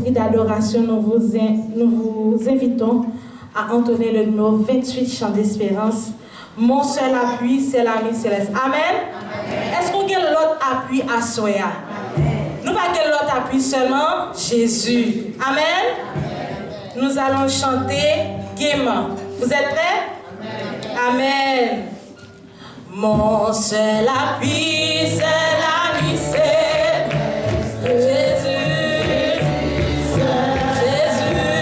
cri d'adoration, nous vous invitons à entonner le numéro 28 Chant d'espérance. Mon seul appui, c'est l'ami céleste. Amen. Amen. Est-ce qu'on a l'autre appui à Soya? Nous pas l'autre appui seulement Jésus. Amen. Amen. Nous allons chanter gaiement. Vous êtes prêts? Amen. Amen. Mon seul appui, c'est l'ami céleste. Jésus. Jésus,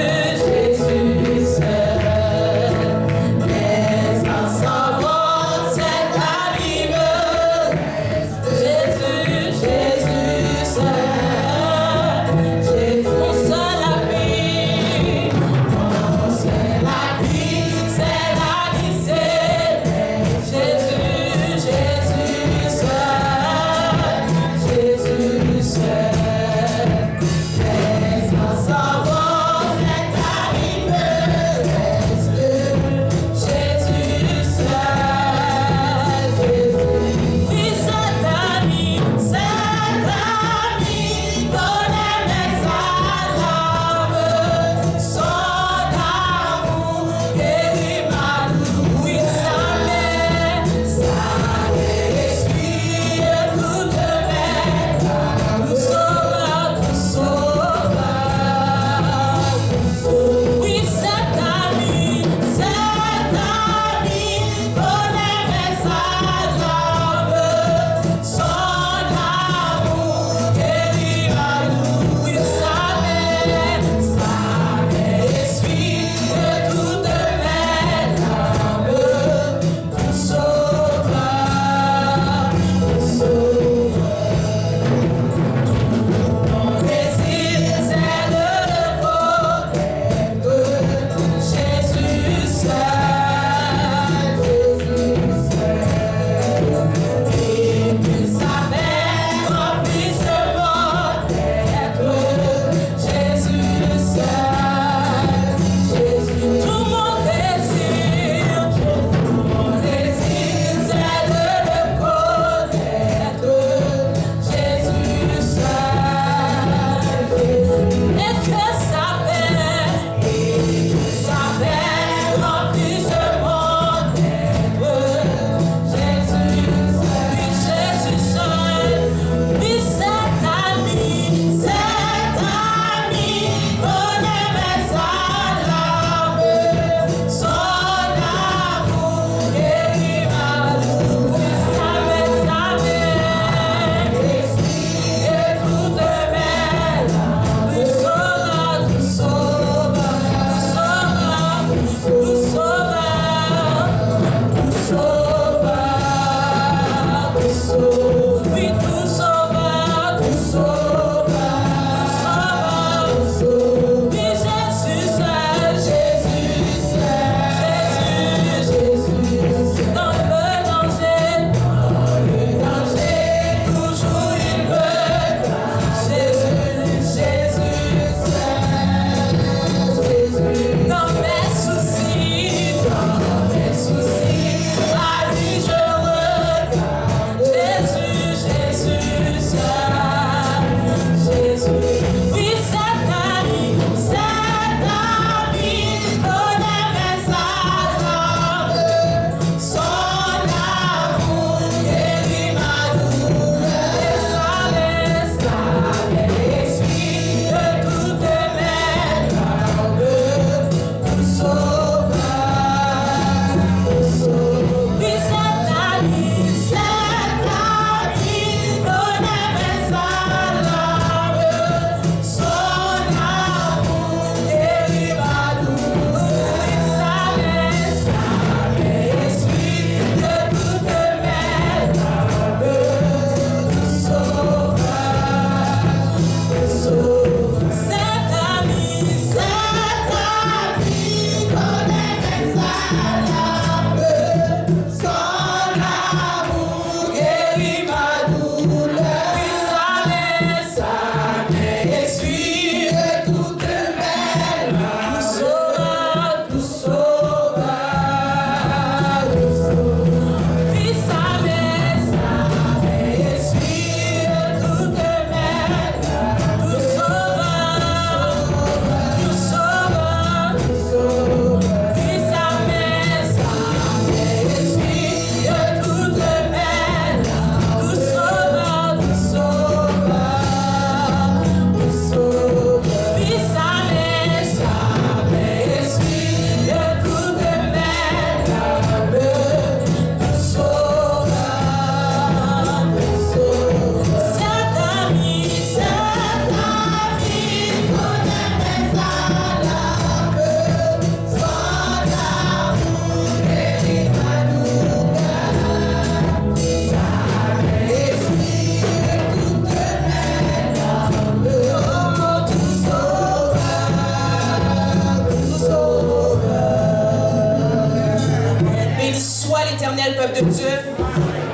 soit l'Éternel, peuple de Dieu.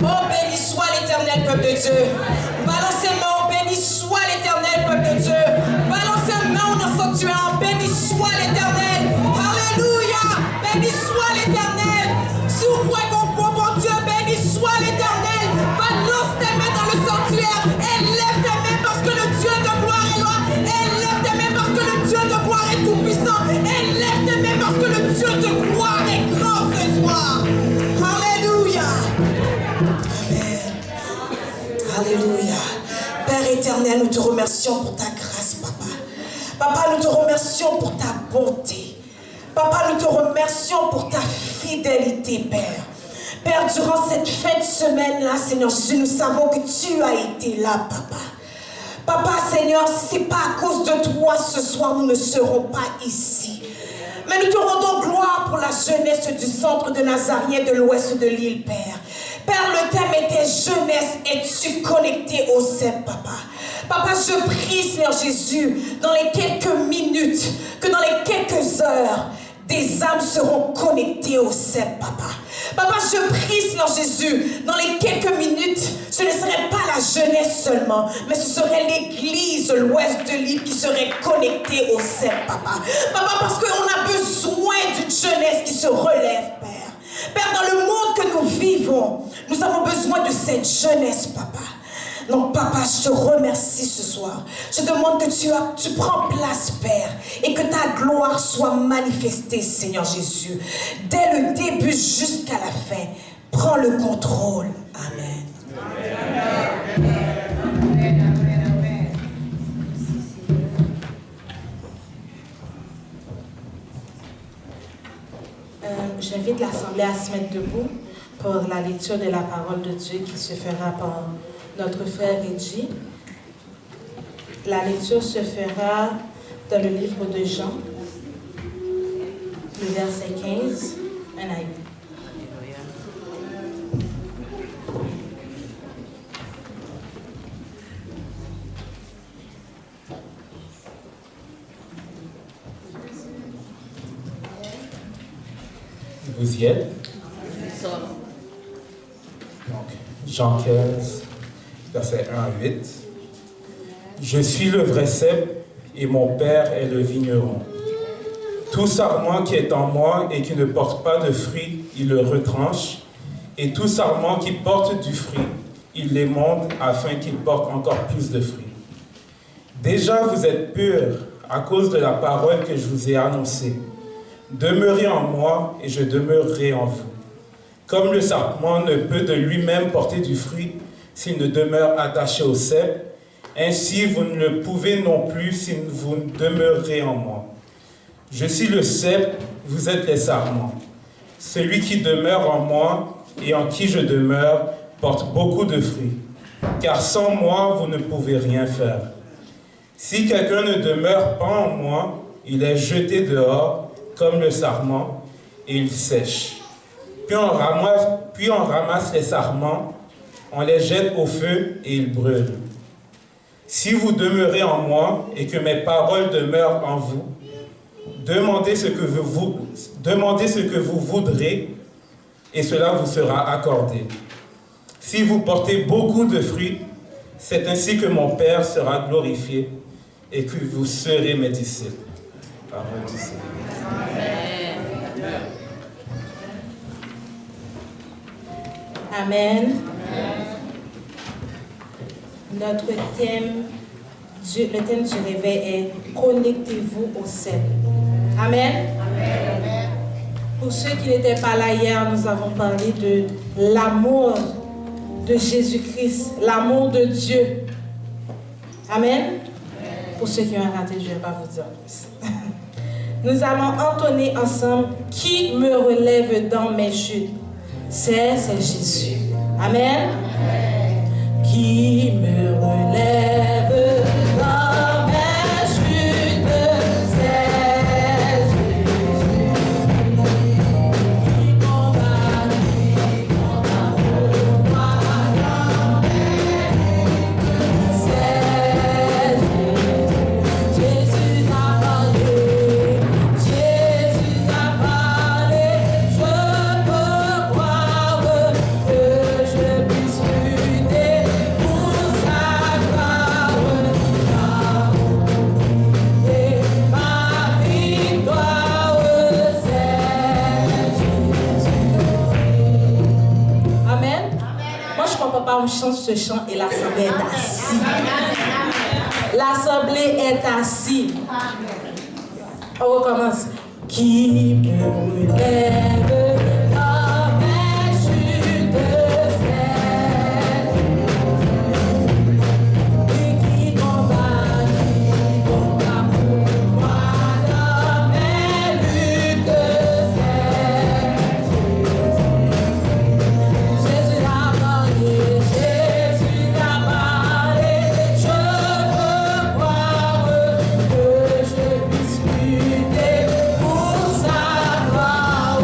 Oh, béni soit l'Éternel, peuple de Dieu. Balancez main, oh, béni soit l'Éternel, peuple de Dieu. Balancez main dans le sanctuaire, béni soit l'Éternel. Alléluia, béni soit l'Éternel. Si vous croyez qu'on croit bon Dieu, béni soit l'Éternel. Balance tes mains dans le sanctuaire. Élève tes mains parce que le Dieu de gloire est là. Élève tes mains parce que le Dieu de gloire est tout puissant. Élève tes mains parce que le Dieu de gloire est grand ce soir. Alléluia. Amen. Alléluia. Père éternel, nous te remercions pour ta grâce, Papa. Papa, nous te remercions pour ta bonté. Papa, nous te remercions pour ta fidélité, Père. Père, durant cette fin de semaine-là, Seigneur Jésus, nous savons que tu as été là, Papa. Papa, Seigneur, si ce n'est pas à cause de toi ce soir, nous ne serons pas ici. Mais nous te rendons gloire pour la jeunesse du centre de Nazarien de l'ouest de l'île, Père. Père, le thème était jeunesse. Es-tu connecté au CEP, Papa? Papa, je prie, Seigneur Jésus, dans les quelques minutes, que dans les quelques heures, des âmes seront connectées au CEP, Papa. Papa, je prie, Seigneur Jésus, dans les quelques minutes, ce ne serait pas la jeunesse seulement, mais ce serait l'église de l'ouest de l'île qui serait connectée au CEP, Papa. Papa, parce qu'on a besoin d'une jeunesse qui se relève, Père. Père, dans le monde que nous vivons, nous avons besoin de cette jeunesse, Papa. Donc, Papa, je te remercie ce soir. Je demande que tu prends place, Père, et que ta gloire soit manifestée, Seigneur Jésus. Dès le début jusqu'à la fin, prends le contrôle. Amen. J'invite l'Assemblée à se mettre debout pour la lecture de la parole de Dieu qui se fera par notre frère Reggie. La lecture se fera dans le livre de Jean, le verset 15, à 8. Vous y êtes? Donc, Jean 15, verset 1 à 8. Je suis le vrai cep et mon Père est le vigneron. Tout sarment qui est en moi et qui ne porte pas de fruit, il le retranche. Et tout sarment qui porte du fruit, il l'émonde afin qu'il porte encore plus de fruits. Déjà vous êtes purs à cause de la parole que je vous ai annoncée. Demeurez en moi et je demeurerai en vous. Comme le sarment ne peut de lui-même porter du fruit s'il ne demeure attaché au cep, ainsi vous ne le pouvez non plus si vous ne demeurez en moi. Je suis le cep, vous êtes les sarments. Celui qui demeure en moi et en qui je demeure porte beaucoup de fruits, car sans moi vous ne pouvez rien faire. Si quelqu'un ne demeure pas en moi, il est jeté dehors comme le sarment et il sèche. Puis on ramasse les sarments, on les jette au feu et ils brûlent. Si vous demeurez en moi et que mes paroles demeurent en vous, demandez ce que vous voudrez et cela vous sera accordé. Si vous portez beaucoup de fruits, c'est ainsi que mon Père sera glorifié et que vous serez mes disciples. Parole du Seigneur. Amen. Notre thème, le thème du réveil est « Connectez-vous au CEP ». Amen. Pour ceux qui n'étaient pas là hier, nous avons parlé de l'amour de Jésus-Christ, l'amour de Dieu. Amen. Pour ceux qui ont raté, je ne vais pas vous dire plus. Nous allons entonner ensemble « Qui me relève dans mes chutes ?» C'est Jésus. Amen. Qui me relève dans mes chutes, c'est Jésus. Qui combat pour moi dans mes chutes, c'est Jésus. Jésus a parlé, je peux croire. papa, on chante ce chant et l'assemblée est assise. L'assemblée est assise. On recommence. Qui me lève avec chute faite et qui combat pour moi dans mes luttes faites. Jésus a parlé, Jésus a parlé, je veux croire que je puisse lutter pour sa gloire.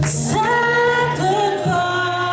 Cette gloire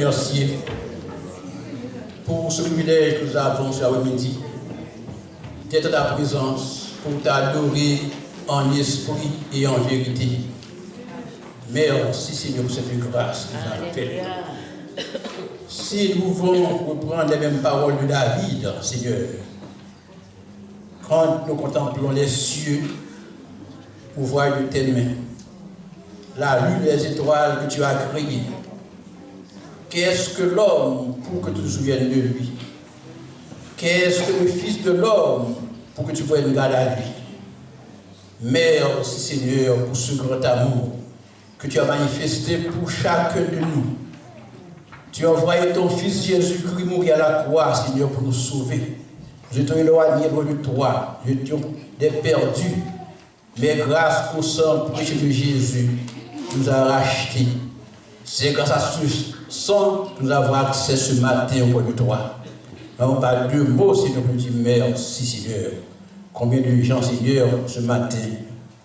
remercier pour ce privilège que nous avons ce après-midi d'être à ta présence pour t'adorer en esprit et en vérité. Merci Seigneur pour cette grâce que tu as faite. Si nous voulons reprendre les mêmes paroles de David, Seigneur, quand nous contemplons les cieux, nous voyons de tes mains, la lune des étoiles que tu as créées. Qu'est-ce que l'homme pour que tu te souviennes de lui? Qu'est-ce que le Fils de l'homme pour que tu prennes garde à lui? Merci Seigneur pour ce grand amour que tu as manifesté pour chacun de nous. Tu as envoyé ton Fils Jésus-Christ mourir à la croix, Seigneur, pour nous sauver. Je t'ai éloigné loin de toi, je t'ai perdu. Mais grâce au sang précieux de Jésus, nous a rachetés. C'est grâce à ce sang que nous avons accès ce matin auprès de toi. Nous n'avons pas deux mots, Seigneur, pour dire merci, Seigneur. Combien de gens, Seigneur, ce matin,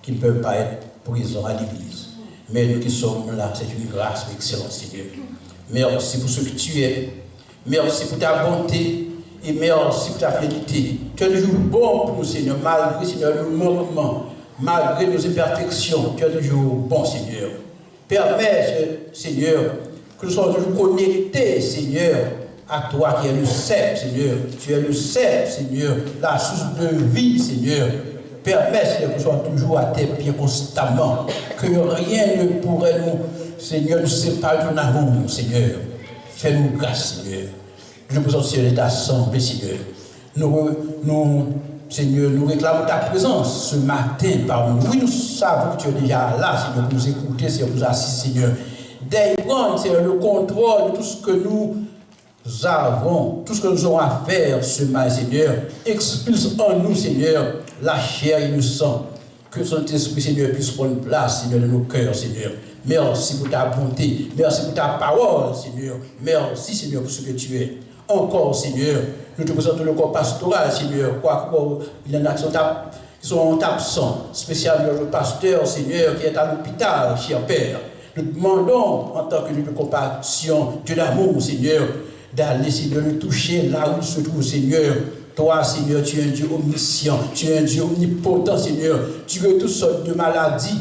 qui ne peuvent pas être présents à l'église. Mais nous qui sommes là, c'est une grâce excellente, Seigneur. Merci pour ce que tu es. Merci pour ta bonté. Et merci pour ta fidélité. Tu es toujours bon pour nous, Seigneur, malgré, Seigneur, nos manquements, malgré nos imperfections. Tu es toujours bon, Seigneur. Permets, Seigneur, que nous soyons toujours connectés, Seigneur, à toi qui es le cep, Seigneur. Tu es le cep, Seigneur, la source de vie, Seigneur. Permets, Seigneur, que nous soyons toujours à tes pieds constamment. Que rien ne pourrait nous, Seigneur, nous séparer de ton amour, Seigneur. Fais-nous grâce, Seigneur. Je vous Seigneur, ta assemblée, Seigneur. Seigneur, nous réclamons ta présence ce matin parmi nous. Oui, nous savons que tu es déjà là, Seigneur, pour nous écouter, Seigneur, pour nous assister, Seigneur. Prendre, Seigneur, le contrôle de tout ce que nous avons, tout ce que nous aurons à faire ce matin, Seigneur. Expulse en nous, Seigneur, la chair et le sang. Que son esprit, Seigneur, puisse prendre place, Seigneur, dans nos cœurs, Seigneur. Merci pour ta bonté. Merci pour ta parole, Seigneur. Merci, Seigneur, pour ce que tu es. Encore, Seigneur, nous te présentons le corps pastoral, Seigneur. Quoi il y en a qui sont absents, spécialement le pasteur, Seigneur, qui est à l'hôpital, cher Père. Nous demandons, en tant que Dieu de compassion, Dieu d'amour, Seigneur, d'aller, Seigneur, le toucher là où il se trouve, Seigneur. Toi, Seigneur, tu es un Dieu omniscient, tu es un Dieu omnipotent, Seigneur. Tu veux toutes sortes de maladies.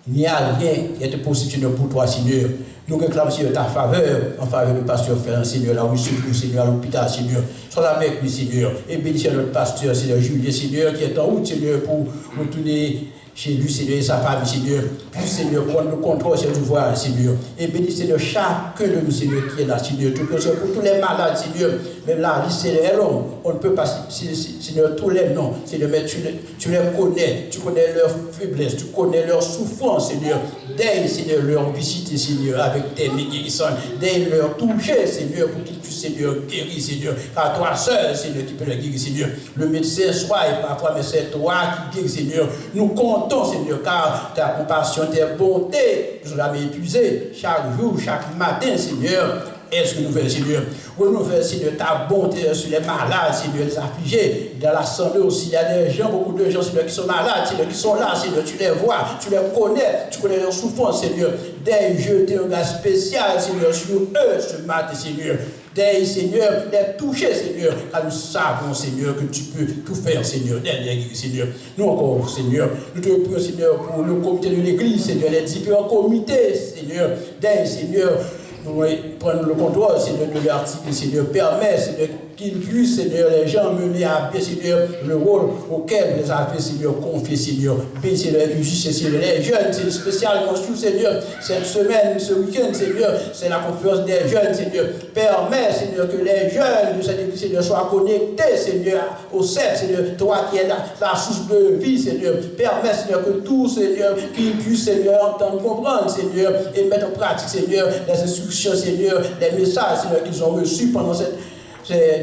Il n'y a rien qui est possible, Seigneur, pour toi, Seigneur. Nous réclamons, Seigneur, ta faveur, en faveur du pasteur Ferrand, Seigneur, là où il se trouve, Seigneur, à l'hôpital, Seigneur. Sois là avec lui, Seigneur. Et bénis notre pasteur, Seigneur, Julien, Seigneur, qui est en route, Seigneur, pour retourner chez lui, Seigneur, et sa famille, Seigneur. Puis, Seigneur, prendre le contrôle, Seigneur, du voyage, Seigneur. Et bénis, Seigneur, chacun de nous, Seigneur, qui est là, Seigneur. Pour tous les malades, Seigneur. Même la liste, c'est long. On ne peut pas, Seigneur, tous les noms, Seigneur, mais tu les connais. Tu connais leurs faiblesses, tu connais leurs souffrances, Seigneur. Dès, Seigneur, leur visiter, Seigneur, avec tes guérisons. Dès leur toucher, Seigneur, pour qu'ils puissent, Seigneur, guérir, Seigneur. Car toi seul, Seigneur, qui peux les guérir, Seigneur. Le médecin soit et parfois, mais c'est toi qui guéris, Seigneur. Nous comptons, Seigneur, car ta compassion, tes bontés, nous sommes épuisés chaque jour, chaque matin, Seigneur. Est-ce que nous faisons, Seigneur? Renouvelle, Seigneur, ta bonté sur les malades, Seigneur, les affligés. Dans la santé aussi, il y a des gens, beaucoup de gens, Seigneur, qui sont malades, Seigneur, qui sont là, Seigneur, tu les vois, tu les connais leurs souffrances, Seigneur. Dès jeter un gars spécial, Seigneur, sur eux ce matin, Seigneur. Dès, Seigneur, les toucher, Seigneur, car nous savons, Seigneur, que tu peux tout faire, Seigneur, derrière, Seigneur. Nous encore, Seigneur, nous te prions, Seigneur, pour le comité de l'Église, Seigneur, les différents comités, Seigneur. Dès, Seigneur, nous prenons le contrôle, Seigneur, de l'article, Seigneur. Permet, Seigneur, qu'ils puissent, Seigneur, les gens mener à bien, Seigneur, le rôle auquel les avez, Seigneur, confié, Seigneur. Bénis, Seigneur, les justes, Seigneur, les jeunes, c'est spécialement tout, Seigneur. Cette semaine, ce week-end, Seigneur, c'est la conférence des jeunes, Seigneur. Permet, Seigneur, que les jeunes de cette église, Seigneur, soient connectés, Seigneur, au CEP, Seigneur. Toi qui es la source de vie, Seigneur. Permet, Seigneur, que tout, Seigneur, qu'ils puissent, Seigneur, entendre, comprendre, Seigneur, et mettre en pratique, Seigneur, les instructions, Seigneur, les messages, Seigneur, qu'ils ont reçus pendant ces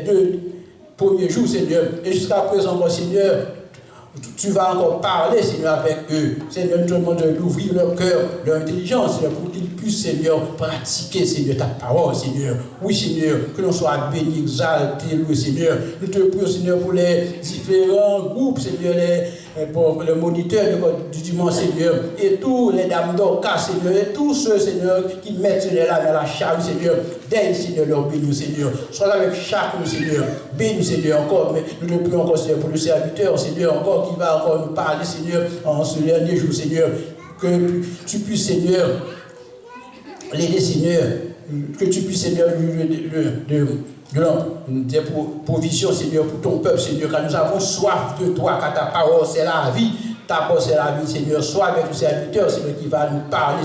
2 premiers jours, Seigneur. Et jusqu'à présent, mon Seigneur, Tu vas encore parler, Seigneur, avec eux. Seigneur, nous te demandons d'ouvrir leur cœur, leur intelligence, Seigneur, pour qu'ils puissent, Seigneur, pratiquer, Seigneur, ta parole, Seigneur. Oui, Seigneur, que l'on soit béni, exalté, loué, Seigneur. Nous te prions, Seigneur, pour les différents groupes, Seigneur, pour le moniteur du dimanche, Seigneur, et tous les dames d'Orca, Seigneur, et tous ceux, Seigneur, qui mettent, Seigneur, là dans la charge, Seigneur, d'aide, Seigneur, leur béni, Seigneur. Sois avec chacun, Seigneur. Bénis, Seigneur, encore. Mais nous te prions encore, Seigneur, pour le serviteur, Seigneur, encore, qui va encore nous parler, Seigneur, en ce dernier jour, Seigneur. Que tu puisses, Seigneur, l'aider, Seigneur. Que tu puisses, Seigneur, des provisions, Seigneur, pour ton peuple, Seigneur, car nous avons soif de toi, car ta parole, c'est la vie. Ta parole, c'est la vie, Seigneur. Sois avec le serviteur, Seigneur, qui va nous parler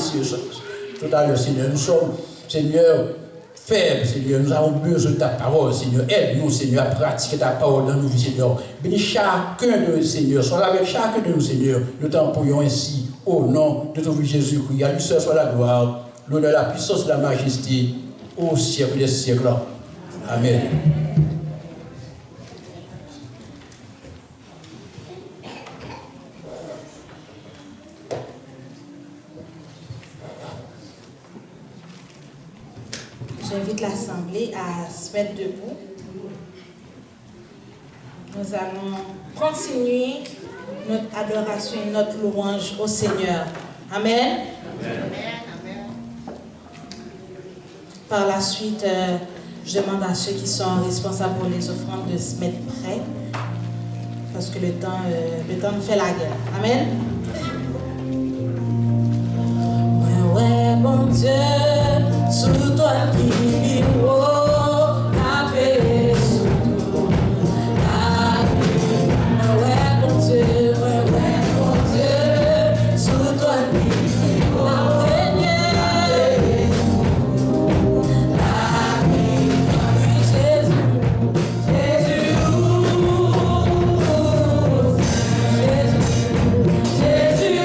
tout à l'heure, Seigneur. Nous sommes, Seigneur, faibles, Seigneur. Nous avons besoin de ta parole, Seigneur. Aide-nous, Seigneur, à pratiquer ta parole dans nos vies, Seigneur. Bénis chacun de nous, Seigneur. Sois avec chacun de nous, Seigneur. Nous t'en prions ainsi, au nom de ton Fils Jésus-Christ. À lui seul soit la gloire, l'honneur, la puissance et la majesté, au siècle des siècles. Amen. J'invite l'Assemblée à se mettre debout. Nous allons continuer notre adoration et notre louange au Seigneur. Amen. Amen. Par la suite, je demande à ceux qui sont responsables pour les offrandes de se mettre prêts, parce que le temps nous fait la guerre. Amen. Ouais, bon Dieu, sous toi qui vivons, la paix sous toi, la vie. Ouais, bon Dieu, sous toi qui vivons, la paix. Jésus,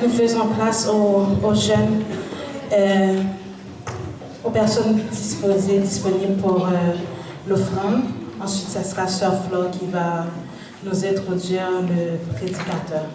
nous faisons place aux jeunes, aux personnes disponibles pour l'offrande. Ensuite, ce sera Sœur Flore qui va nous introduire le prédicateur.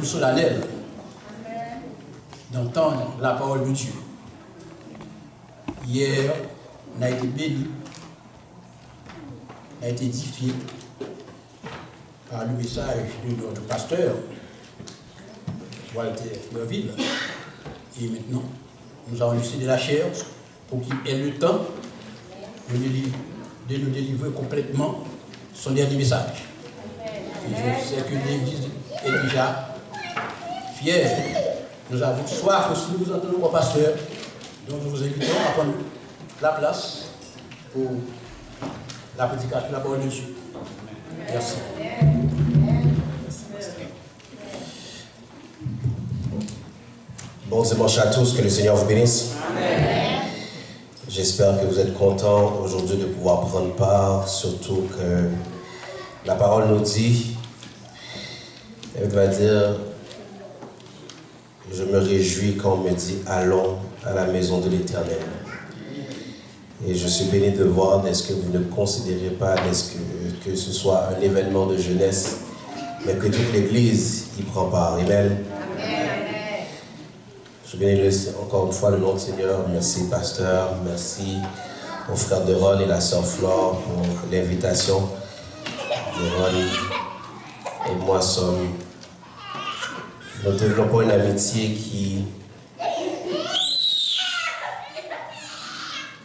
Solennel d'entendre la parole de Dieu. Hier, on a été béni, on a été édifié par le message de notre pasteur, Walter Fleurville. Et maintenant, nous avons laissé de la chair pour qu'il ait le temps de nous délivrer complètement son dernier message. Et je sais que l'Église est déjà fiers. Nous avons soif aussi, nous entendons mon pasteur. Donc nous vous invitons à prendre la place pour la prédication de la parole de Dieu. Merci. Bon dimanche à tous, que le Seigneur vous bénisse. Amen. J'espère que vous êtes contents aujourd'hui de pouvoir prendre part, surtout que la parole nous dit, elle va dire, je me réjouis quand on me dit, allons à la maison de l'Éternel. Et je suis béni de voir, est-ce que vous ne considérez pas que ce soit un événement de jeunesse, mais que toute l'Église y prend part. Amen. Je bénis encore une fois le nom du Seigneur. Merci, pasteur. Merci au frère de Ron et la sœur Flore pour l'invitation. Ron et moi nous développons une amitié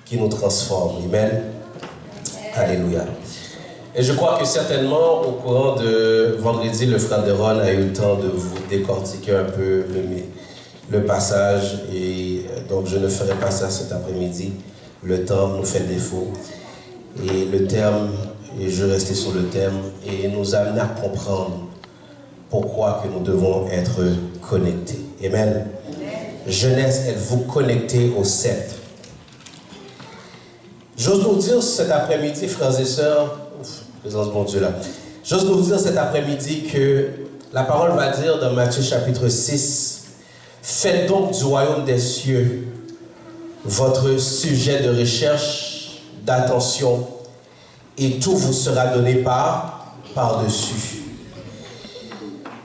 qui nous transforme. Amen. Alléluia. Et je crois que certainement, au courant de vendredi, le frère de Ron a eu le temps de vous décortiquer un peu le passage et donc je ne ferai pas ça cet après-midi. Le temps nous fait défaut. Et le terme, et je restais sur le thème, et nous amener à comprendre pourquoi que nous devons être connectés. Amen. Jeunesse, êtes-vous connectés au sceptre? J'ose nous dire cet après-midi, frères et sœurs, présence de mon Dieu là, j'ose nous dire cet après-midi que la parole va dire dans Matthieu chapitre 6, faites donc du royaume des cieux votre sujet de recherche, d'attention, et tout vous sera donné par-dessus.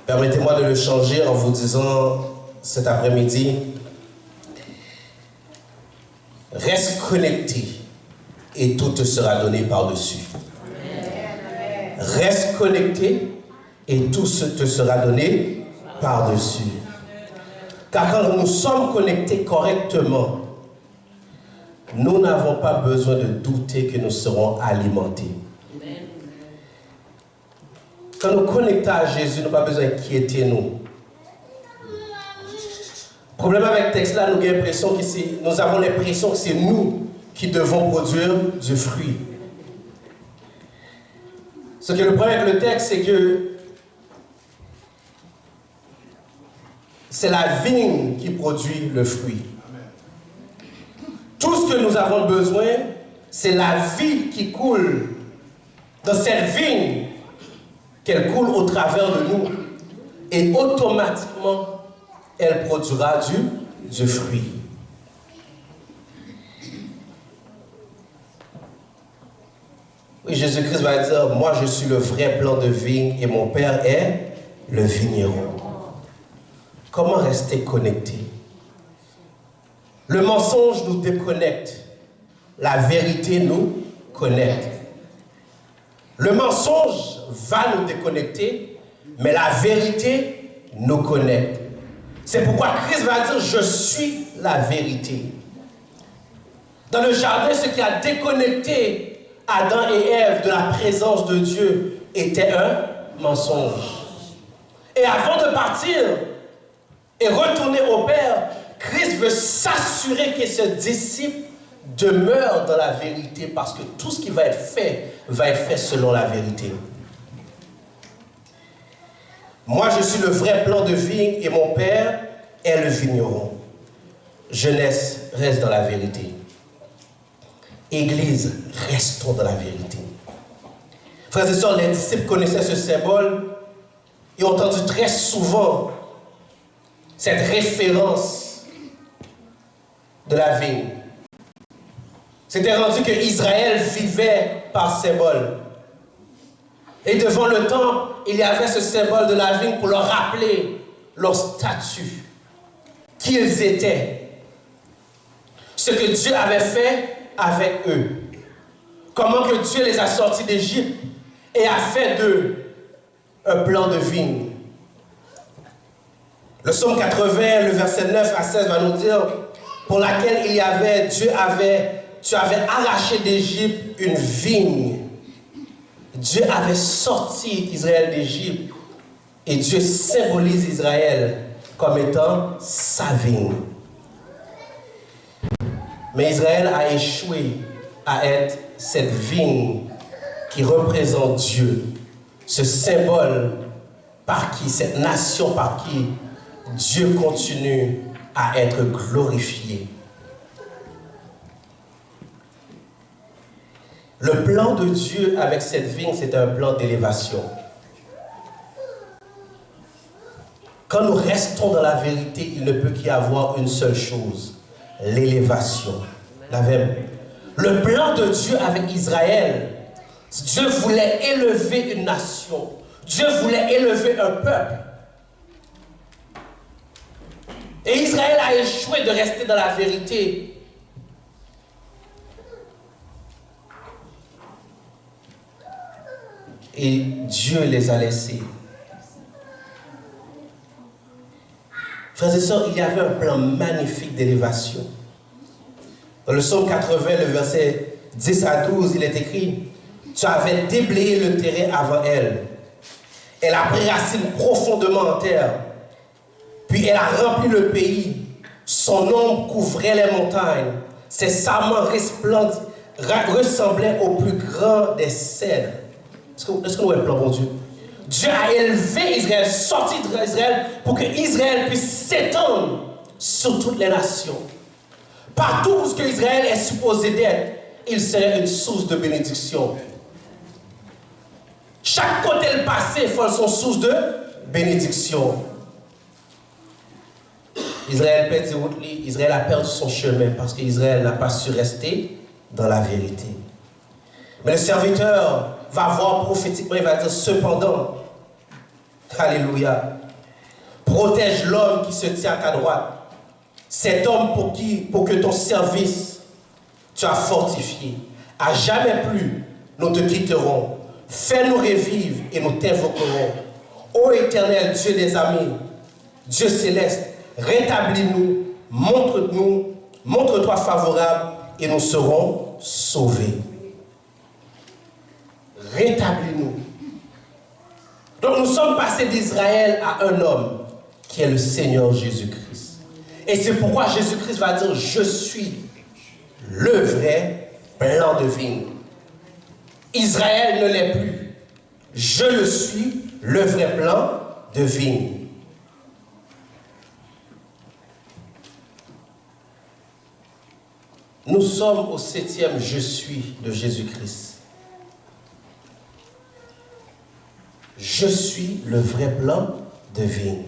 Permettez-moi de le changer en vous disant cet après-midi, reste connecté et tout te sera donné par-dessus. Reste connecté et tout te sera donné par-dessus. Car quand nous sommes connectés correctement, nous n'avons pas besoin de douter que nous serons alimentés. Quand nous connectons à Jésus, nous n'avons pas besoin d'inquiéter nous. Le problème avec le texte là, nous avons l'impression que c'est nous qui devons produire du fruit. Ce que le problème avec le texte, c'est que c'est la vigne qui produit le fruit. Tout ce que nous avons besoin, c'est la vie qui coule dans cette vigne, qu'elle coule au travers de nous. Et automatiquement, elle produira du fruit. Oui, Jésus-Christ va dire, moi je suis le vrai plant de vigne et mon Père est le vigneron. Comment rester connecté? Le mensonge nous déconnecte. La vérité nous connecte. Le mensonge va nous déconnecter, mais la vérité nous connecte. C'est pourquoi Christ va dire, je suis la vérité. Dans le jardin, ce qui a déconnecté Adam et Ève de la présence de Dieu était un mensonge. Et avant de partir et retourner au Père, Christ veut s'assurer que ses disciples demeurent dans la vérité parce que tout ce qui va être fait selon la vérité. Moi, je suis le vrai plant de vigne et mon Père est le vigneron. Jeunesse, reste dans la vérité. Église, restons dans la vérité. Frères et sœurs, les disciples connaissaient ce symbole et ont entendu très souvent cette référence de la vigne. C'était rendu que Israël vivait par symbole. Et devant le temple, il y avait ce symbole de la vigne pour leur rappeler leur statut, qui ils étaient, ce que Dieu avait fait avec eux, comment que Dieu les a sortis d'Égypte et a fait d'eux un plant de vigne. Le psaume 80, le verset 9 à 16 va nous dire, pour laquelle tu avais arraché d'Égypte une vigne. Dieu avait sorti Israël d'Égypte et Dieu symbolise Israël comme étant sa vigne. Mais Israël a échoué à être cette vigne qui représente Dieu, ce symbole par qui, cette nation par qui Dieu continue à être glorifié. Le plan de Dieu avec cette vigne, c'est un plan d'élévation. Quand nous restons dans la vérité, il ne peut qu'y avoir une seule chose, l'élévation. Le plan de Dieu avec Israël, Dieu voulait élever une nation. Dieu voulait élever un peuple. Et Israël a échoué de rester dans la vérité. Et Dieu les a laissés. Frères et sœurs, il y avait un plan magnifique d'élévation. Dans le psaume 80, le verset 10 à 12, il est écrit, « Tu avais déblayé le terrain avant elle. Elle a pris racine profondément en terre. Puis elle a rempli le pays Son ombre couvrait les montagnes. Ses sarments ressemblaient au plus grand des cèdres. Est-ce que nous voyons le plan, bon Dieu? Dieu a élevé Israël, sorti d'Israël, pour que Israël puisse s'étendre sur toutes les nations. Partout où Israël est supposé d'être, il serait une source de bénédiction. Chaque côté le passé fait son source de bénédiction. Israël a perdu son chemin parce qu'Israël n'a pas su rester dans la vérité. Mais le serviteur va voir prophétiquement, il va dire cependant, alléluia, protège l'homme qui se tient à ta droite. Cet homme pour que ton service, tu as fortifié. À jamais plus, nous te quitterons. Fais-nous revivre et nous t'invoquerons. Ô éternel Dieu des amis, Dieu céleste, rétablis-nous, montre-toi favorable et nous serons sauvés. Rétablis-nous. Donc nous sommes passés d'Israël à un homme qui est le Seigneur Jésus-Christ. Et c'est pourquoi Jésus-Christ va dire, je suis le vrai plant de vigne. Israël ne l'est plus. Je le suis, le vrai plant de vigne. Nous sommes au 7e je suis de Jésus-Christ. Je suis le vrai plant de vigne.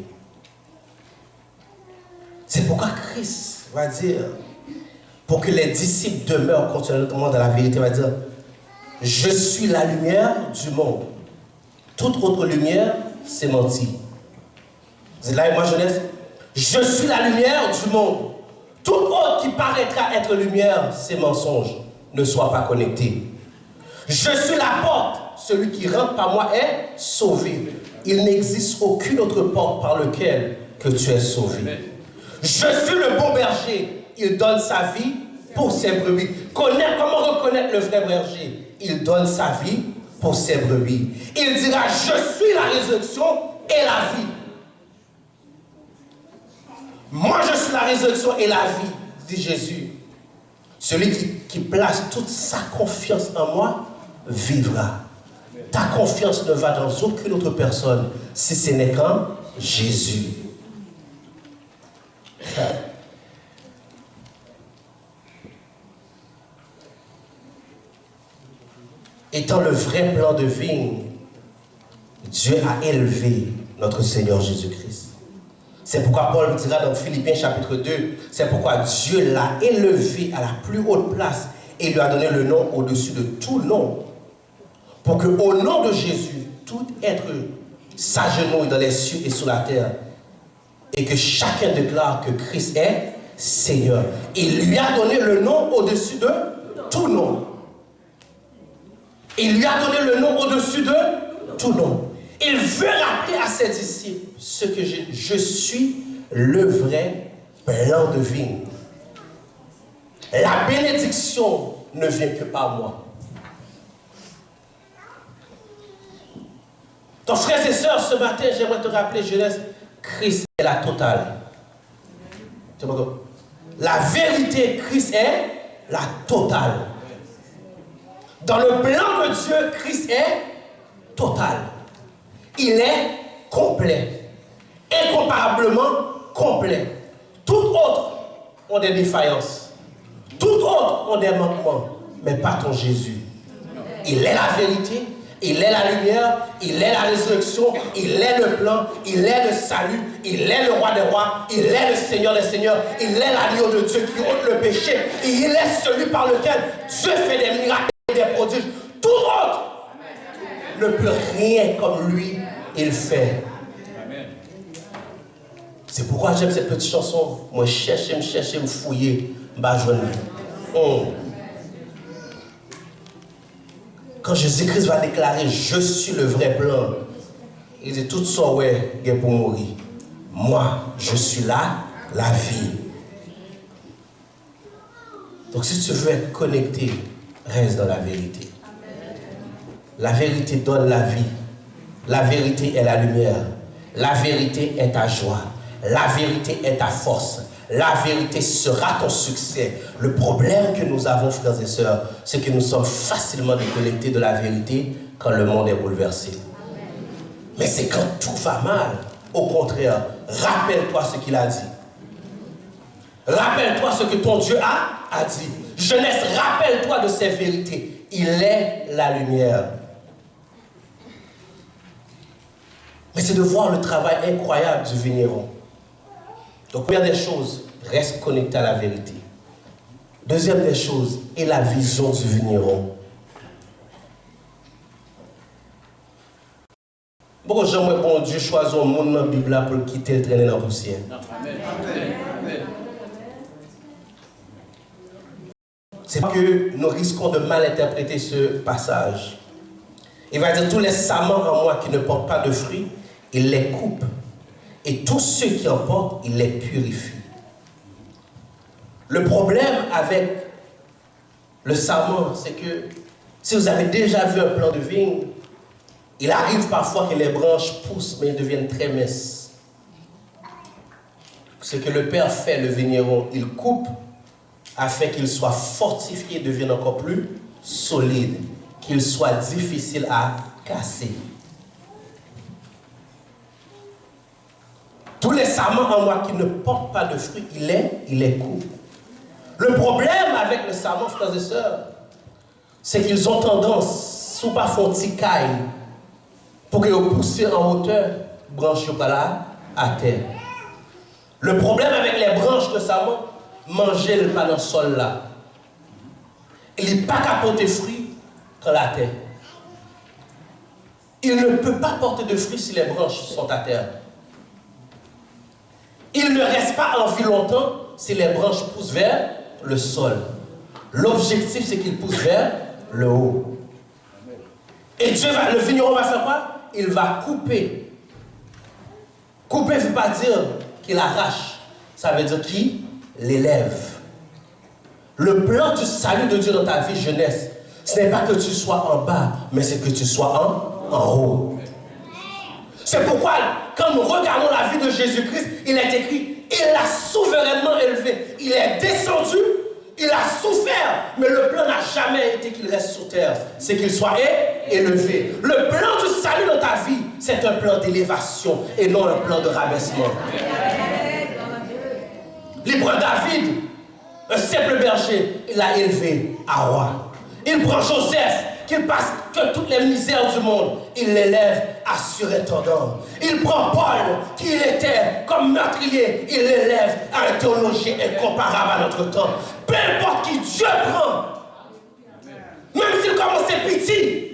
C'est pourquoi Christ va dire, pour que les disciples demeurent continuellement dans la vérité, va dire, je suis la lumière du monde. Toute autre lumière, c'est menti. Vous êtes là et moi, jeunesse? Je suis la lumière du monde. Tout autre qui paraîtra être lumière, c'est mensonge. Ne sois pas connecté. Je suis la porte. Celui qui rentre par moi est sauvé. Il n'existe aucune autre porte par laquelle que tu es sauvé. Je suis le bon berger. Il donne sa vie pour ses brebis. Comment reconnaître le vrai berger? Il donne sa vie pour ses brebis. Il dira, je suis la résurrection et la vie. Moi, je suis la résurrection et la vie, dit Jésus. Celui qui place toute sa confiance en moi vivra. Ta confiance ne va dans aucune autre personne si ce n'est qu'en Jésus. Étant le vrai plant de vigne, Dieu a élevé notre Seigneur Jésus-Christ. C'est pourquoi Paul dira dans Philippiens chapitre 2, c'est pourquoi Dieu l'a élevé à la plus haute place et lui a donné le nom au-dessus de tout nom. Pour qu'au nom de Jésus, tout être s'agenouille dans les cieux et sur la terre et que chacun déclare que Christ est Seigneur. Il lui a donné le nom au-dessus de tout nom. Il lui a donné le nom au-dessus de tout nom. Il veut rappeler à ses disciples ce que je suis le vrai plant de vigne. La bénédiction ne vient que par moi. Donc, frères et sœurs, ce matin, j'aimerais te rappeler, jeunesse, Christ est la totale. La vérité, Christ est la totale. Dans le plan de Dieu, Christ est total. Il est complet. Incomparablement complet. Tout autre ont des défaillances. Tout autre ont des manquements. Mais pas ton Jésus. Il est la vérité. Il est la lumière. Il est la résurrection. Il est le plan. Il est le salut. Il est le roi des rois. Il est le Seigneur des seigneurs. Il est l'agneau de Dieu qui ôte le péché. Et il est celui par lequel Dieu fait des miracles et des prodiges. Tout autre ne peut rien comme lui, il fait. C'est pourquoi j'aime cette petite chanson. Moi, chercher, me fouiller, quand Jésus-Christ va déclarer, je suis le vrai plan, il dit tout ça, ouais, il est pour mourir. Moi, je suis là, la vie. Donc, si tu veux être connecté, reste dans la vérité. La vérité donne la vie. La vérité est la lumière. La vérité est ta joie. La vérité est ta force. La vérité sera ton succès. Le problème que nous avons, frères et sœurs, c'est que nous sommes facilement déconnectés de la vérité quand le monde est bouleversé. Mais c'est quand tout va mal. Au contraire, rappelle-toi ce qu'il a dit. Rappelle-toi ce que ton Dieu a dit. Jeunesse, rappelle-toi de ces vérités. Il est la lumière. Mais c'est de voir le travail incroyable du vigneron. Donc, première des choses, reste connecté à la vérité. Deuxième des choses, est la vision du vigneron. Beaucoup de gens, bon Dieu, choisit un monde dans la Bible pour quitter le traîner dans la poussière. C'est que nous risquons de mal interpréter ce passage. Il va dire, tous les sarments en moi qui ne portent pas de fruits, il les coupe. Et tous ceux qui en portent, il les purifie. Le problème avec le sarment, c'est que si vous avez déjà vu un plant de vigne, il arrive parfois que les branches poussent, mais elles deviennent très minces. Ce que le Père fait, le vigneron, il coupe afin qu'il soit fortifié et devienne encore plus solide, qu'il soit difficile à casser. Tous les sarments en moi qui ne portent pas de fruits, il les coupe. Le problème avec le sarment, frères et sœurs, c'est qu'ils ont tendance, sous pas font ticaille, pour qu'ils poussent en hauteur, branches pas là, à terre. Le problème avec les branches de sarment, manger le pas dans le sol là. Il n'est pas qu'à porter fruits dans la terre. Il ne peut pas porter de fruits si les branches sont à terre. Il ne reste pas en vie longtemps si les branches poussent vers le sol. L'objectif, c'est qu'ils poussent vers le haut. Et le vigneron va faire quoi? Il va couper. Couper ne veut pas dire qu'il arrache. Ça veut dire qu'il l'élève. Le plan du salut de Dieu dans ta vie, jeunesse, ce n'est pas que tu sois en bas, mais c'est que tu sois en haut. C'est pourquoi, quand nous regardons la vie de Jésus-Christ, il est écrit, il l'a souverainement élevé. Il est descendu, il a souffert, mais le plan n'a jamais été qu'il reste sur terre. C'est qu'il soit élevé. Le plan du salut dans ta vie, c'est un plan d'élévation et non un plan de rabaissement. Libre David, un simple berger, il l'a élevé à roi. Il prend Joseph, qu'il passe que toutes les misères du monde, il l'élève à surintendant. Il prend Paul, qui était comme meurtrier, il l'élève à un théologien incomparable à notre temps. Peu importe qui Dieu prend, même s'il commençait petit,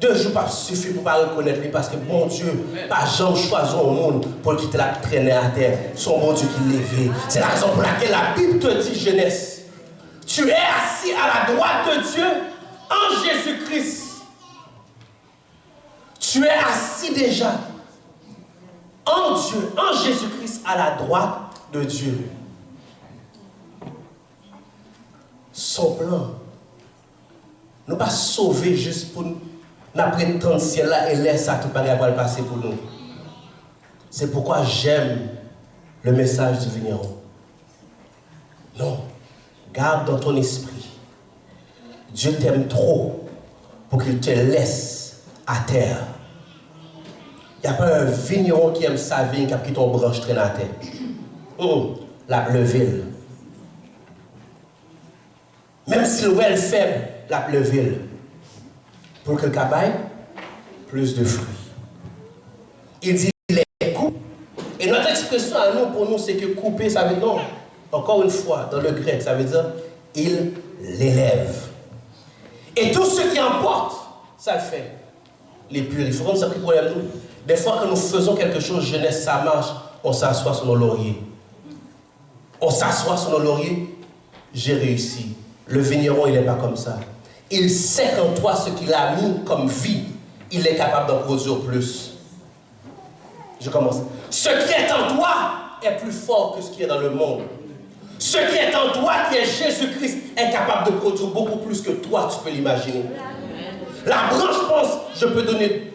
2 jours pas suffit pour ne pas reconnaître lui, parce que bon Dieu, pas jamais choisi au monde pour quitter la traîner à terre. Son bon Dieu qui l'élevé. C'est la raison pour laquelle la Bible te dit, jeunesse, tu es assis à la droite de Dieu en Jésus-Christ. Tu es assis déjà en Dieu, en Jésus-Christ, à la droite de Dieu. Son plan, nous pas sauver juste pour nous prétendre ciel là et laisse ça tout pareil va le passer pour nous. C'est pourquoi j'aime le message du vigneron. Non. Garde dans ton esprit. Dieu t'aime trop pour qu'il te laisse à terre. Il n'y a pas un vigneron qui aime sa vigne qui a pris ton branche traîne à terre. La pleuville. Même si l'eau est faible, la pleuville. Pour que le cabaye plus de fruits. Il dit les coupe. Et notre expression à nous, pour nous, c'est que couper, ça veut dire non. Encore une fois, dans le grec, ça veut dire il l'élève. Et tous ceux qui emportent, ça le fait. Les purifie. C'est un problème nous. Des fois que nous faisons quelque chose, jeunesse, ça marche, on s'assoit sur nos lauriers. On s'assoit sur nos lauriers, j'ai réussi. Le vigneron, il n'est pas comme ça. Il sait qu'en toi, ce qu'il a mis comme vie, il est capable d'en produire plus. Je commence. Ce qui est en toi est plus fort que ce qui est dans le monde. Ce qui est en toi, qui est Jésus-Christ, est capable de produire beaucoup plus que toi, tu peux l'imaginer. La branche pense, je peux donner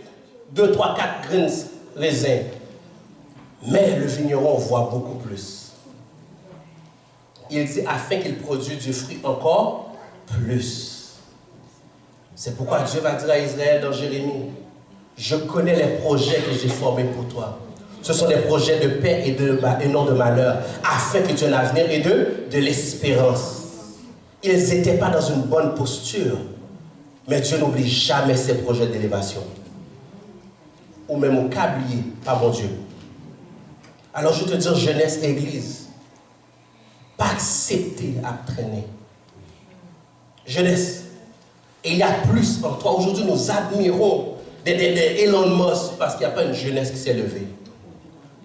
2, 3, 4 graines raisins. Mais le vigneron voit beaucoup plus. Il dit afin qu'il produise du fruit encore plus. C'est pourquoi Dieu va dire à Israël dans Jérémie, je connais les projets que j'ai formés pour toi. Ce sont des projets de paix et non de malheur, afin que tu aies un avenir et de l'espérance. Ils n'étaient pas dans une bonne posture, mais Dieu n'oublie jamais ses projets d'élévation. Ou même au câblier, par mon Dieu. Alors je te dis, jeunesse, église, pas accepter à traîner. Jeunesse, et il y a plus en toi. Aujourd'hui, nous admirons des Elon Musk parce qu'il n'y a pas une jeunesse qui s'est levée.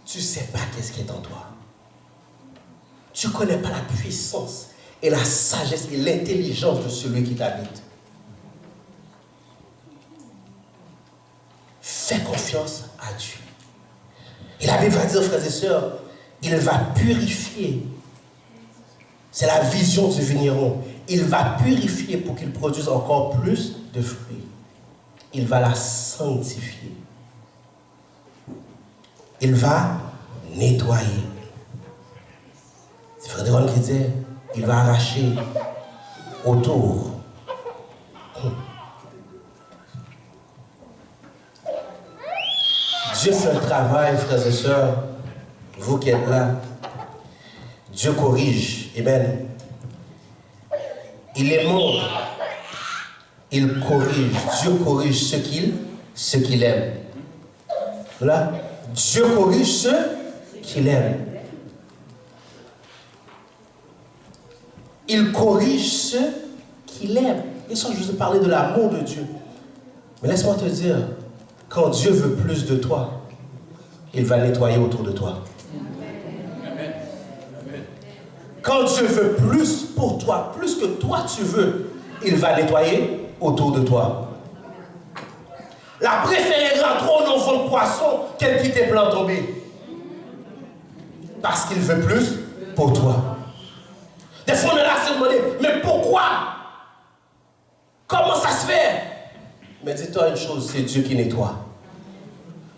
Tu ne sais pas qu'est-ce qui est en toi. Tu ne connais pas la puissance et la sagesse et l'intelligence de celui qui t'habite. Fais confiance à Dieu. Et la Bible va dire, frères et sœurs, il va purifier. C'est la vision du vigneron. Il va purifier pour qu'il produise encore plus de fruits. Il va la sanctifier. Il va nettoyer. C'est Frère Deron qui disait, il va arracher autour. Dieu fait un travail, frères et sœurs, vous qui êtes là. Dieu corrige. Amen. Il est monde. Il corrige. Dieu corrige ce qu'il aime. Voilà. Dieu corrige ceux qu'il aime. Il corrige ceux qu'il aime. Et ça, je vous ai parlé de l'amour de Dieu. Mais laisse-moi te dire, quand Dieu veut plus de toi, il va nettoyer autour de toi. Quand Dieu veut plus pour toi, plus que toi tu veux, il va nettoyer autour de toi. La préférée rentre dans son poisson qu'elle quitte tes plans tombés. Parce qu'il veut plus pour toi. Des fois on est là à se demander, mais pourquoi? Comment ça se fait? Mais dis-toi une chose, c'est Dieu qui nettoie.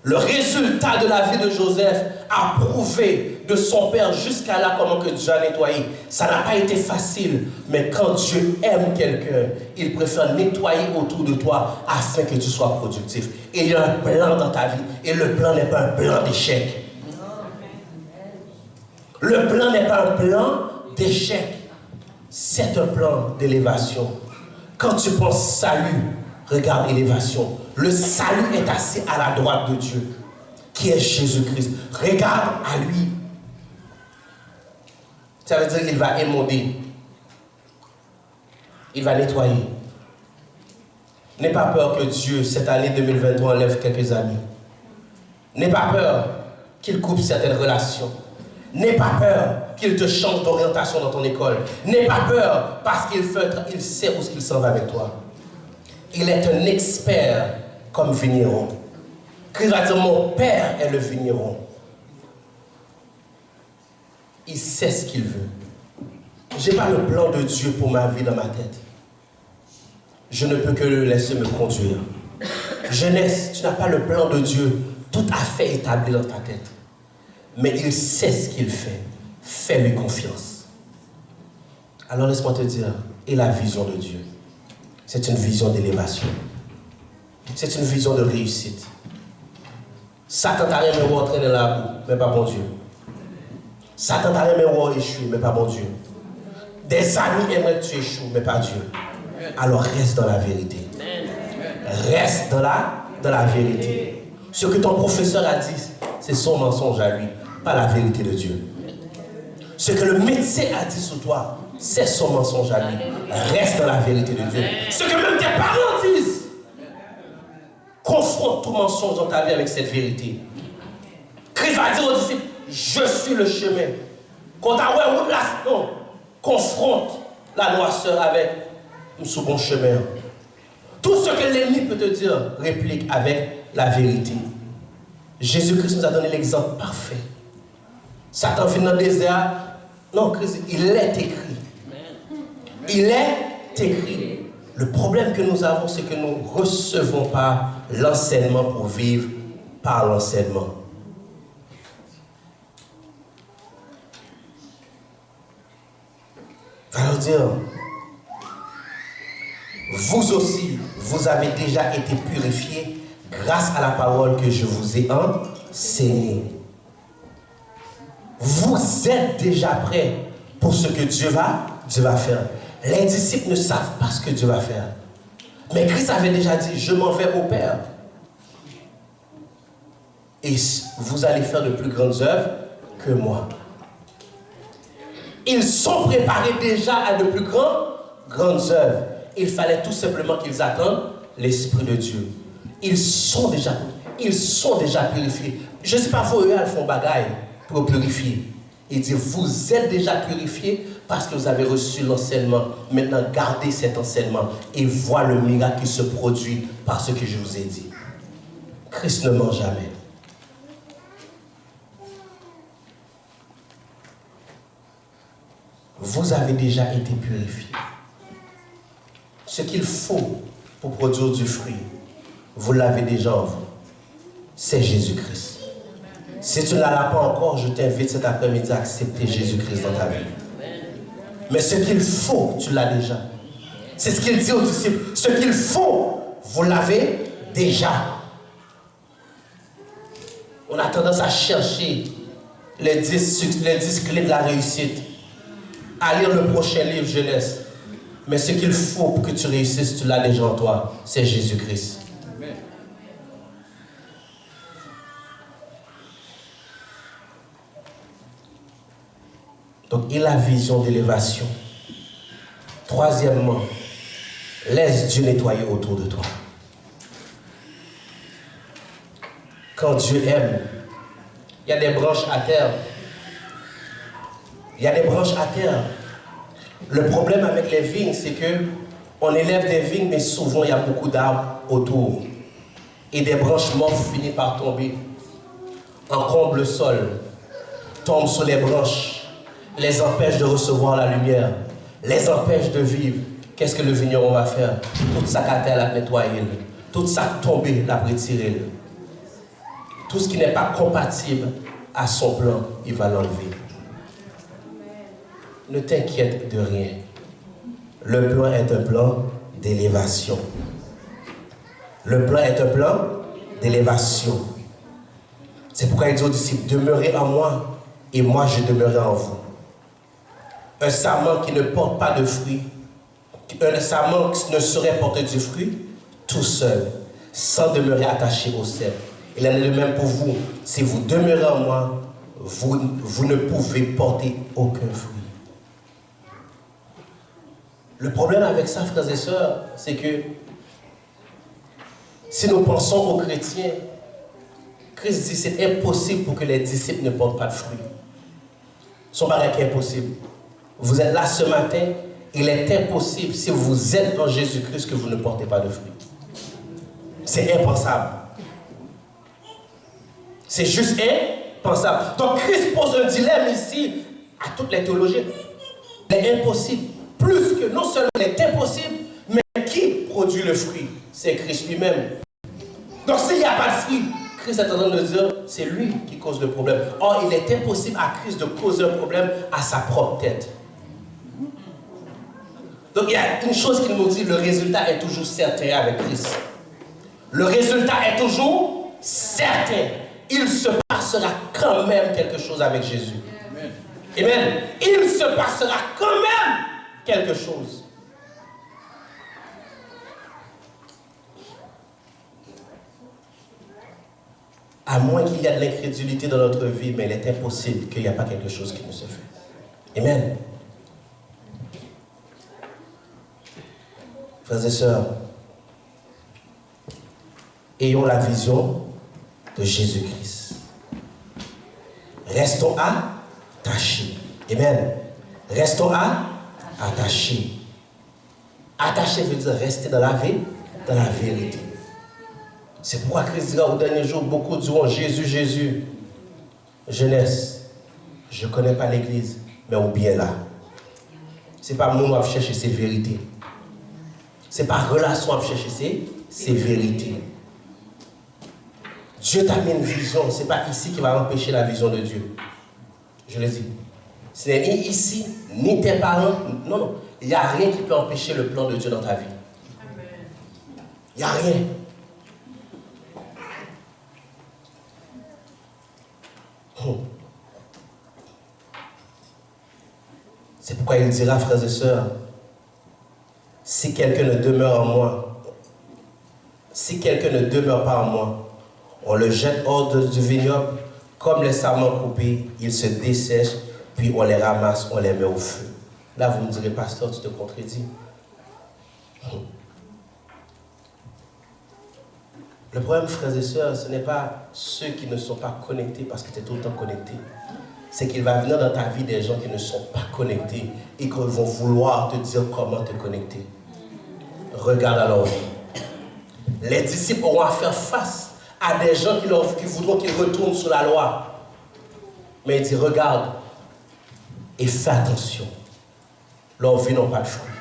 Le résultat de la vie de Joseph a prouvé de son père jusqu'à là comment que Dieu a nettoyé. Ça n'a pas été facile, mais quand Dieu aime quelqu'un, il préfère nettoyer autour de toi afin que tu sois productif. Et il y a un plan dans ta vie, et le plan n'est pas un plan d'échec. Le plan n'est pas un plan d'échec, c'est un plan d'élévation. Quand tu penses salut, regarde élévation. Le salut est assis à la droite de Dieu, qui est Jésus-Christ. Regarde à lui. Ça veut dire qu'il va émonder. Il va nettoyer. N'aie pas peur que Dieu, cette année 2023, enlève quelques amis. N'aie pas peur qu'il coupe certaines relations. N'aie pas peur qu'il te change d'orientation dans ton école. N'aie pas peur parce qu'il sait où il s'en va avec toi. Il est un expert comme vigneron. Christ va dire, mon père est le vigneron. Il sait ce qu'il veut. Je n'ai pas le plan de Dieu pour ma vie dans ma tête. Je ne peux que le laisser me conduire. Jeunesse, tu n'as pas le plan de Dieu tout à fait établi dans ta tête. Mais il sait ce qu'il fait. Fais-lui confiance. Alors laisse-moi te dire, et la vision de Dieu? C'est une vision d'élévation. C'est une vision de réussite. Satan t'a aimé ou entraîner la boue, mais pas bon Dieu. Satan t'a aimé ou échouer, mais pas bon Dieu. Des amis aimeraient que tu échoues, mais pas Dieu. Alors reste dans la vérité. Reste dans la vérité. Ce que ton professeur a dit, c'est son mensonge à lui, pas la vérité de Dieu. Ce que le médecin a dit sur toi, c'est son mensonge à lui. Reste dans la vérité de Dieu. Ce que même tes parents disent, confronte tout mensonge dans ta vie avec cette vérité. Christ va dire aux disciples, je suis le chemin. Quand tu as non, confronte la noirceur avec ce bon chemin. Tout ce que l'ennemi peut te dire, réplique avec la vérité. Jésus-Christ nous a donné l'exemple parfait. Satan vient dans le désert. Non, Christ, il est écrit. Il est écrit. Le problème que nous avons, c'est que nous ne recevons pas l'enseignement pour vivre par l'enseignement. Va leur dire, vous aussi, vous avez déjà été purifiés grâce à la parole que je vous ai enseignée. Vous êtes déjà prêts pour ce que Dieu va faire. Les disciples ne savent pas ce que Dieu va faire. Mais Christ avait déjà dit, je m'en vais au Père. Et vous allez faire de plus grandes œuvres que moi. Ils sont préparés déjà à de plus grandes œuvres. Il fallait tout simplement qu'ils attendent l'Esprit de Dieu. Ils sont déjà purifiés. Je ne sais pas, vous, eux, ils font bagaille pour purifier. Il dit, vous êtes déjà purifiés parce que vous avez reçu l'enseignement. Maintenant, gardez cet enseignement et vois le miracle qui se produit par ce que je vous ai dit. Christ ne ment jamais. Vous avez déjà été purifiés. Ce qu'il faut pour produire du fruit, vous l'avez déjà en vous. C'est Jésus-Christ. Si tu ne l'as pas encore, je t'invite cet après-midi à accepter Jésus-Christ dans ta vie. Mais ce qu'il faut, tu l'as déjà. C'est ce qu'il dit aux disciples. Ce qu'il faut, vous l'avez déjà. On a tendance à chercher les 10 clés de la réussite, à lire le prochain livre jeunesse. Mais ce qu'il faut pour que tu réussisses, tu l'as déjà en toi, c'est Jésus-Christ. Donc, il a vision d'élévation. Troisièmement, laisse Dieu nettoyer autour de toi. Quand Dieu aime, il y a des branches à terre. Il y a des branches à terre. Le problème avec les vignes, c'est que on élève des vignes, mais souvent il y a beaucoup d'arbres autour. Et des branches mortes finissent par tomber. Encombrent le sol, tombent sur les branches, les empêchent de recevoir la lumière, les empêchent de vivre. Qu'est-ce que le vigneron va faire? Toute sa terre la nettoyer, toute sa tombée la retirer. Tout ce qui n'est pas compatible à son plan, il va l'enlever. Ne t'inquiète de rien. Le plan est un plan d'élévation. Le plan est un plan d'élévation. C'est pourquoi il dit aux disciples, demeurez en moi et moi je demeurerai en vous. Un sarment qui ne porte pas de fruit, un sarment qui ne saurait porter du fruit, tout seul, sans demeurer attaché au cep. Il en est de même pour vous. Si vous demeurez en moi, vous ne pouvez porter aucun fruit. Le problème avec ça, frères et sœurs, c'est que si nous pensons aux chrétiens, Christ dit c'est impossible pour que les disciples ne portent pas de fruits. Son barrage est impossible. Vous êtes là ce matin, il est impossible, si vous êtes en Jésus-Christ, que vous ne portez pas de fruits. C'est impensable. C'est juste impensable. Donc Christ pose un dilemme ici à toutes les théologiens. Il est impossible. Plus que non seulement il est impossible, mais qui produit le fruit? C'est Christ lui-même. Donc s'il n'y a pas de fruit, Christ est en train de dire, c'est lui qui cause le problème. Or, il est impossible à Christ de causer un problème à sa propre tête. Donc il y a une chose qu'il nous dit, le résultat est toujours certain avec Christ. Le résultat est toujours certain. Il se passera quand même quelque chose avec Jésus. Amen. Amen. Il se passera quand même quelque chose. À moins qu'il y ait de l'incrédulité dans notre vie, mais il est impossible qu'il n'y ait pas quelque chose qui ne se fait. Amen. Frères et sœurs, ayons la vision de Jésus-Christ. Restons attachés. Amen. Restons attachés. Attaché veut dire rester dans la vérité. C'est pourquoi Christ dira au dernier jour, beaucoup diront Jésus, Jésus. Jeunesse, je ne connais pas l'église, mais ou bien là. Ce n'est pas moi qui chercher ces vérités. Ce n'est pas relation qui chercher ces vérités. Dieu t'a mis une vision, ce n'est pas ici qui va empêcher la vision de Dieu. Je le dis. Ce n'est ni ici, ni tes parents. Non, non. Il n'y a rien qui peut empêcher le plan de Dieu dans ta vie. Il n'y a rien. C'est pourquoi il dira, frères et sœurs, si quelqu'un ne demeure en moi, si quelqu'un ne demeure pas en moi, on le jette hors du vignoble, comme les sarments coupés, ils se dessèchent, puis on les ramasse, on les met au feu. Là, vous me direz, pasteur, tu te contredis. Le problème, frères et sœurs, ce n'est pas ceux qui ne sont pas connectés parce que tu es tout le temps connecté. C'est qu'il va venir dans ta vie des gens qui ne sont pas connectés et qui vont vouloir te dire comment te connecter. Regarde alors. Les disciples auront à faire face à des gens qui voudront qu'ils retournent sur la loi. Mais il dit, regarde et fais attention. Leurs vies n'ont pas de fruits.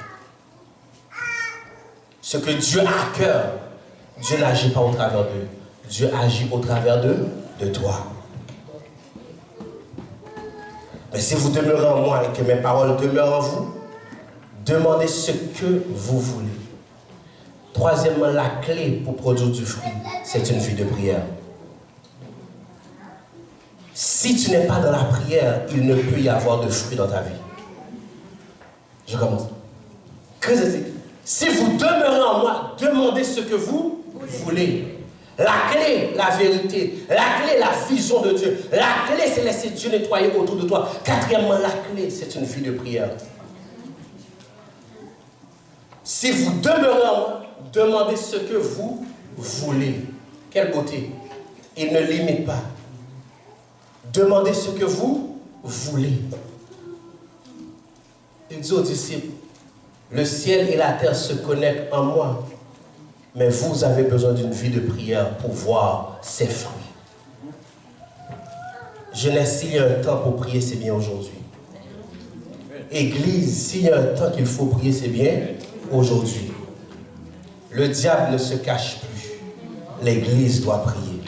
Ce que Dieu a à cœur, Dieu n'agit pas au travers d'eux. Dieu agit au travers de toi. Mais si vous demeurez en moi et que mes paroles demeurent en vous, demandez ce que vous voulez. Troisièmement, la clé pour produire du fruit, c'est une vie de prière. Si tu n'es pas dans la prière, il ne peut y avoir de fruit dans ta vie. Je commence. Si vous demeurez en moi, demandez ce que vous voulez. La clé, la vérité. La clé, la vision de Dieu. La clé, c'est laisser Dieu nettoyer autour de toi. Quatrièmement, la clé, c'est une vie de prière. Si vous demeurez en moi, demandez ce que vous voulez. Quelle beauté. Il ne limite pas. Demandez ce que vous voulez. Il dit aux disciples, le ciel et la terre se connectent en moi. Mais vous avez besoin d'une vie de prière pour voir ses fruits. Jeunesse, s'il y a un temps pour prier, c'est bien aujourd'hui. Église, s'il y a un temps qu'il faut prier, c'est bien aujourd'hui. Le diable ne se cache plus. L'église doit prier.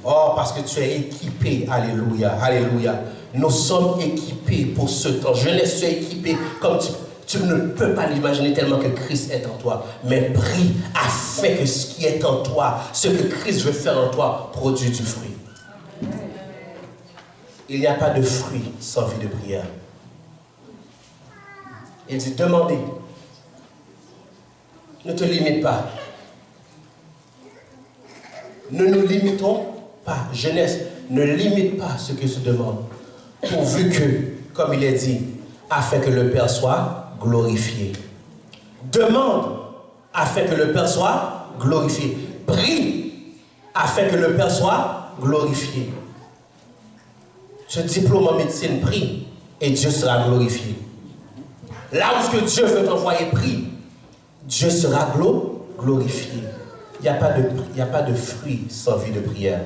Oh, parce que tu es équipé. Alléluia, alléluia. Nous sommes équipés pour ce temps. Jeunesse, tu es équipé comme tu ne peux pas l'imaginer tellement que Christ est en toi. Mais prie afin que ce qui est en toi, ce que Christ veut faire en toi, produise du fruit. Il n'y a pas de fruit sans vie de prière. Il dit, demandez. Ne te limite pas. Ne nous limitons pas. Jeunesse, ne limite pas ce que se demande. Pourvu que, comme il est dit, afin que le Père soit glorifié. Demande afin que le Père soit glorifié. Prie afin que le Père soit glorifié. Ce diplôme en médecine, prie et Dieu sera glorifié. Là où ce que Dieu veut t'envoyer, prie, Dieu sera glorifié. Il n'y a pas de fruit sans vie de prière.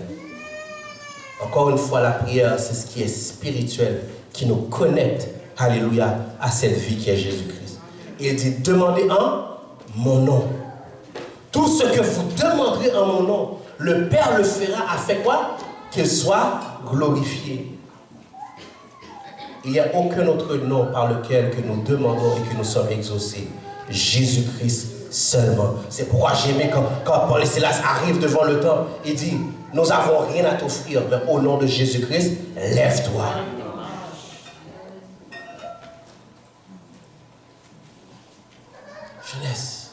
Encore une fois, la prière, c'est ce qui est spirituel, qui nous connecte, alléluia, à cette vie qui est Jésus-Christ. Il dit, demandez en mon nom. Tout ce que vous demanderez en mon nom, le Père le fera afin quoi? Qu'il soit glorifié. Il n'y a aucun autre nom par lequel que nous demandons et que nous sommes exaucés. Jésus-Christ seulement. C'est pourquoi j'aimais quand Paul et Silas arrivent devant le temple, il dit, nous n'avons rien à t'offrir, mais au nom de Jésus-Christ, lève-toi. Jeunesse.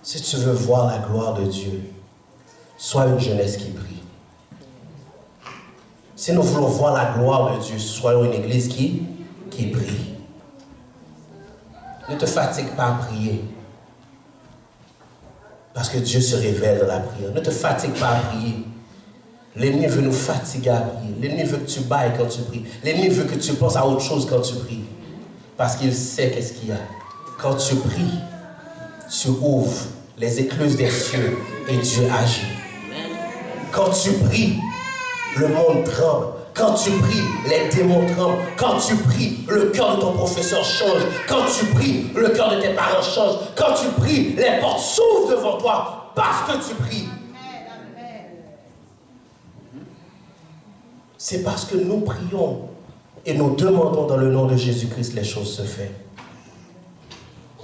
Si tu veux voir la gloire de Dieu, sois une jeunesse qui prie. Si nous voulons voir la gloire de Dieu, soyons une église qui prie. Ne te fatigue pas à prier. Parce que Dieu se révèle dans la prière. Ne te fatigue pas à prier. L'ennemi veut nous fatiguer à prier. L'ennemi veut que tu bailles quand tu pries. L'ennemi veut que tu penses à autre chose quand tu pries. Parce qu'il sait qu'est-ce qu'il y a. Quand tu pries, tu ouvres les écluses des cieux et Dieu agit. Quand tu pries, le monde tremble. Quand tu pries, les démons tremblent. Quand tu pries, le cœur de ton professeur change. Quand tu pries, le cœur de tes parents change. Quand tu pries, les portes s'ouvrent devant toi parce que tu pries. c'est parce que nous prions et nous demandons dans le nom de Jésus-Christ, les choses se font.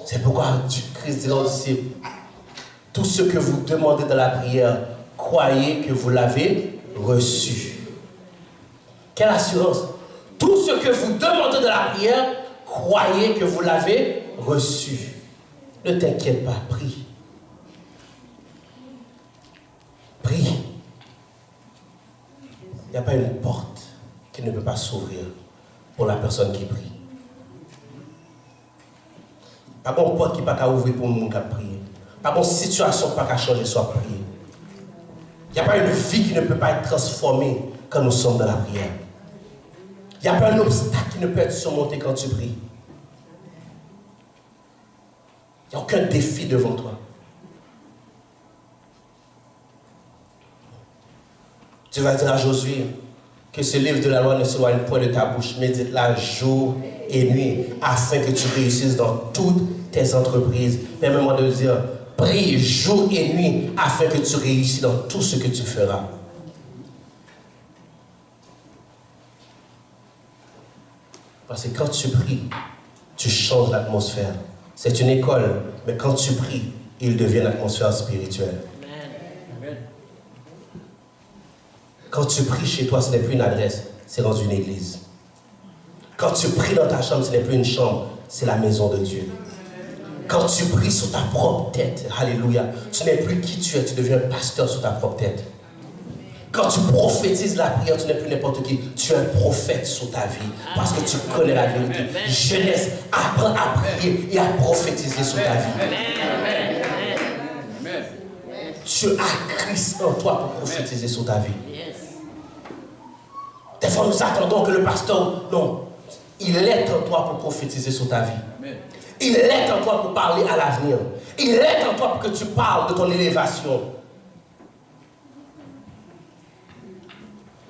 C'est pourquoi Christ dit aux disciples, tout ce que vous demandez dans la prière, croyez que vous l'avez reçu. Quelle assurance! Tout ce que vous demandez dans la prière, croyez que vous l'avez reçu. Ne t'inquiète pas, prie. Prie. Il n'y a pas une porte qui ne peut pas s'ouvrir pour la personne qui prie. Pas une porte qui ne peut pas ouvrir pour le monde qui prie. Pas une situation qui ne peut pas changer soit prier. Il n'y a pas une vie qui ne peut pas être transformée quand nous sommes dans la prière. Il n'y a pas un obstacle qui ne peut être surmonté quand tu pries. Il n'y a aucun défi devant toi. Tu vas dire à Josué que ce livre de la loi ne s'éloigne point de ta bouche. Médite-la jour et nuit afin que tu réussisses dans toutes tes entreprises. Permets-moi de dire, prie jour et nuit afin que tu réussisses dans tout ce que tu feras. Parce que quand tu pries, tu changes l'atmosphère. C'est une école, mais quand tu pries, il devient une atmosphère spirituelle. Amen. Quand tu pries chez toi, ce n'est plus une adresse, c'est dans une église. Quand tu pries dans ta chambre, ce n'est plus une chambre, c'est la maison de Dieu. Quand tu pries sur ta propre tête, alléluia, tu n'es plus qui tu es, tu deviens pasteur sur ta propre tête. Quand tu prophétises la prière, tu n'es plus n'importe qui. Tu es un prophète sur ta vie parce que tu connais la vérité. Jeunesse, apprends à prier et à prophétiser sur ta vie. Tu as Christ en toi pour prophétiser sur ta vie. Des fois, nous attendons que le pasteur, non, il est en toi pour prophétiser sur ta vie. Il est en toi pour parler à l'avenir. Il est en toi pour que tu parles de ton élévation.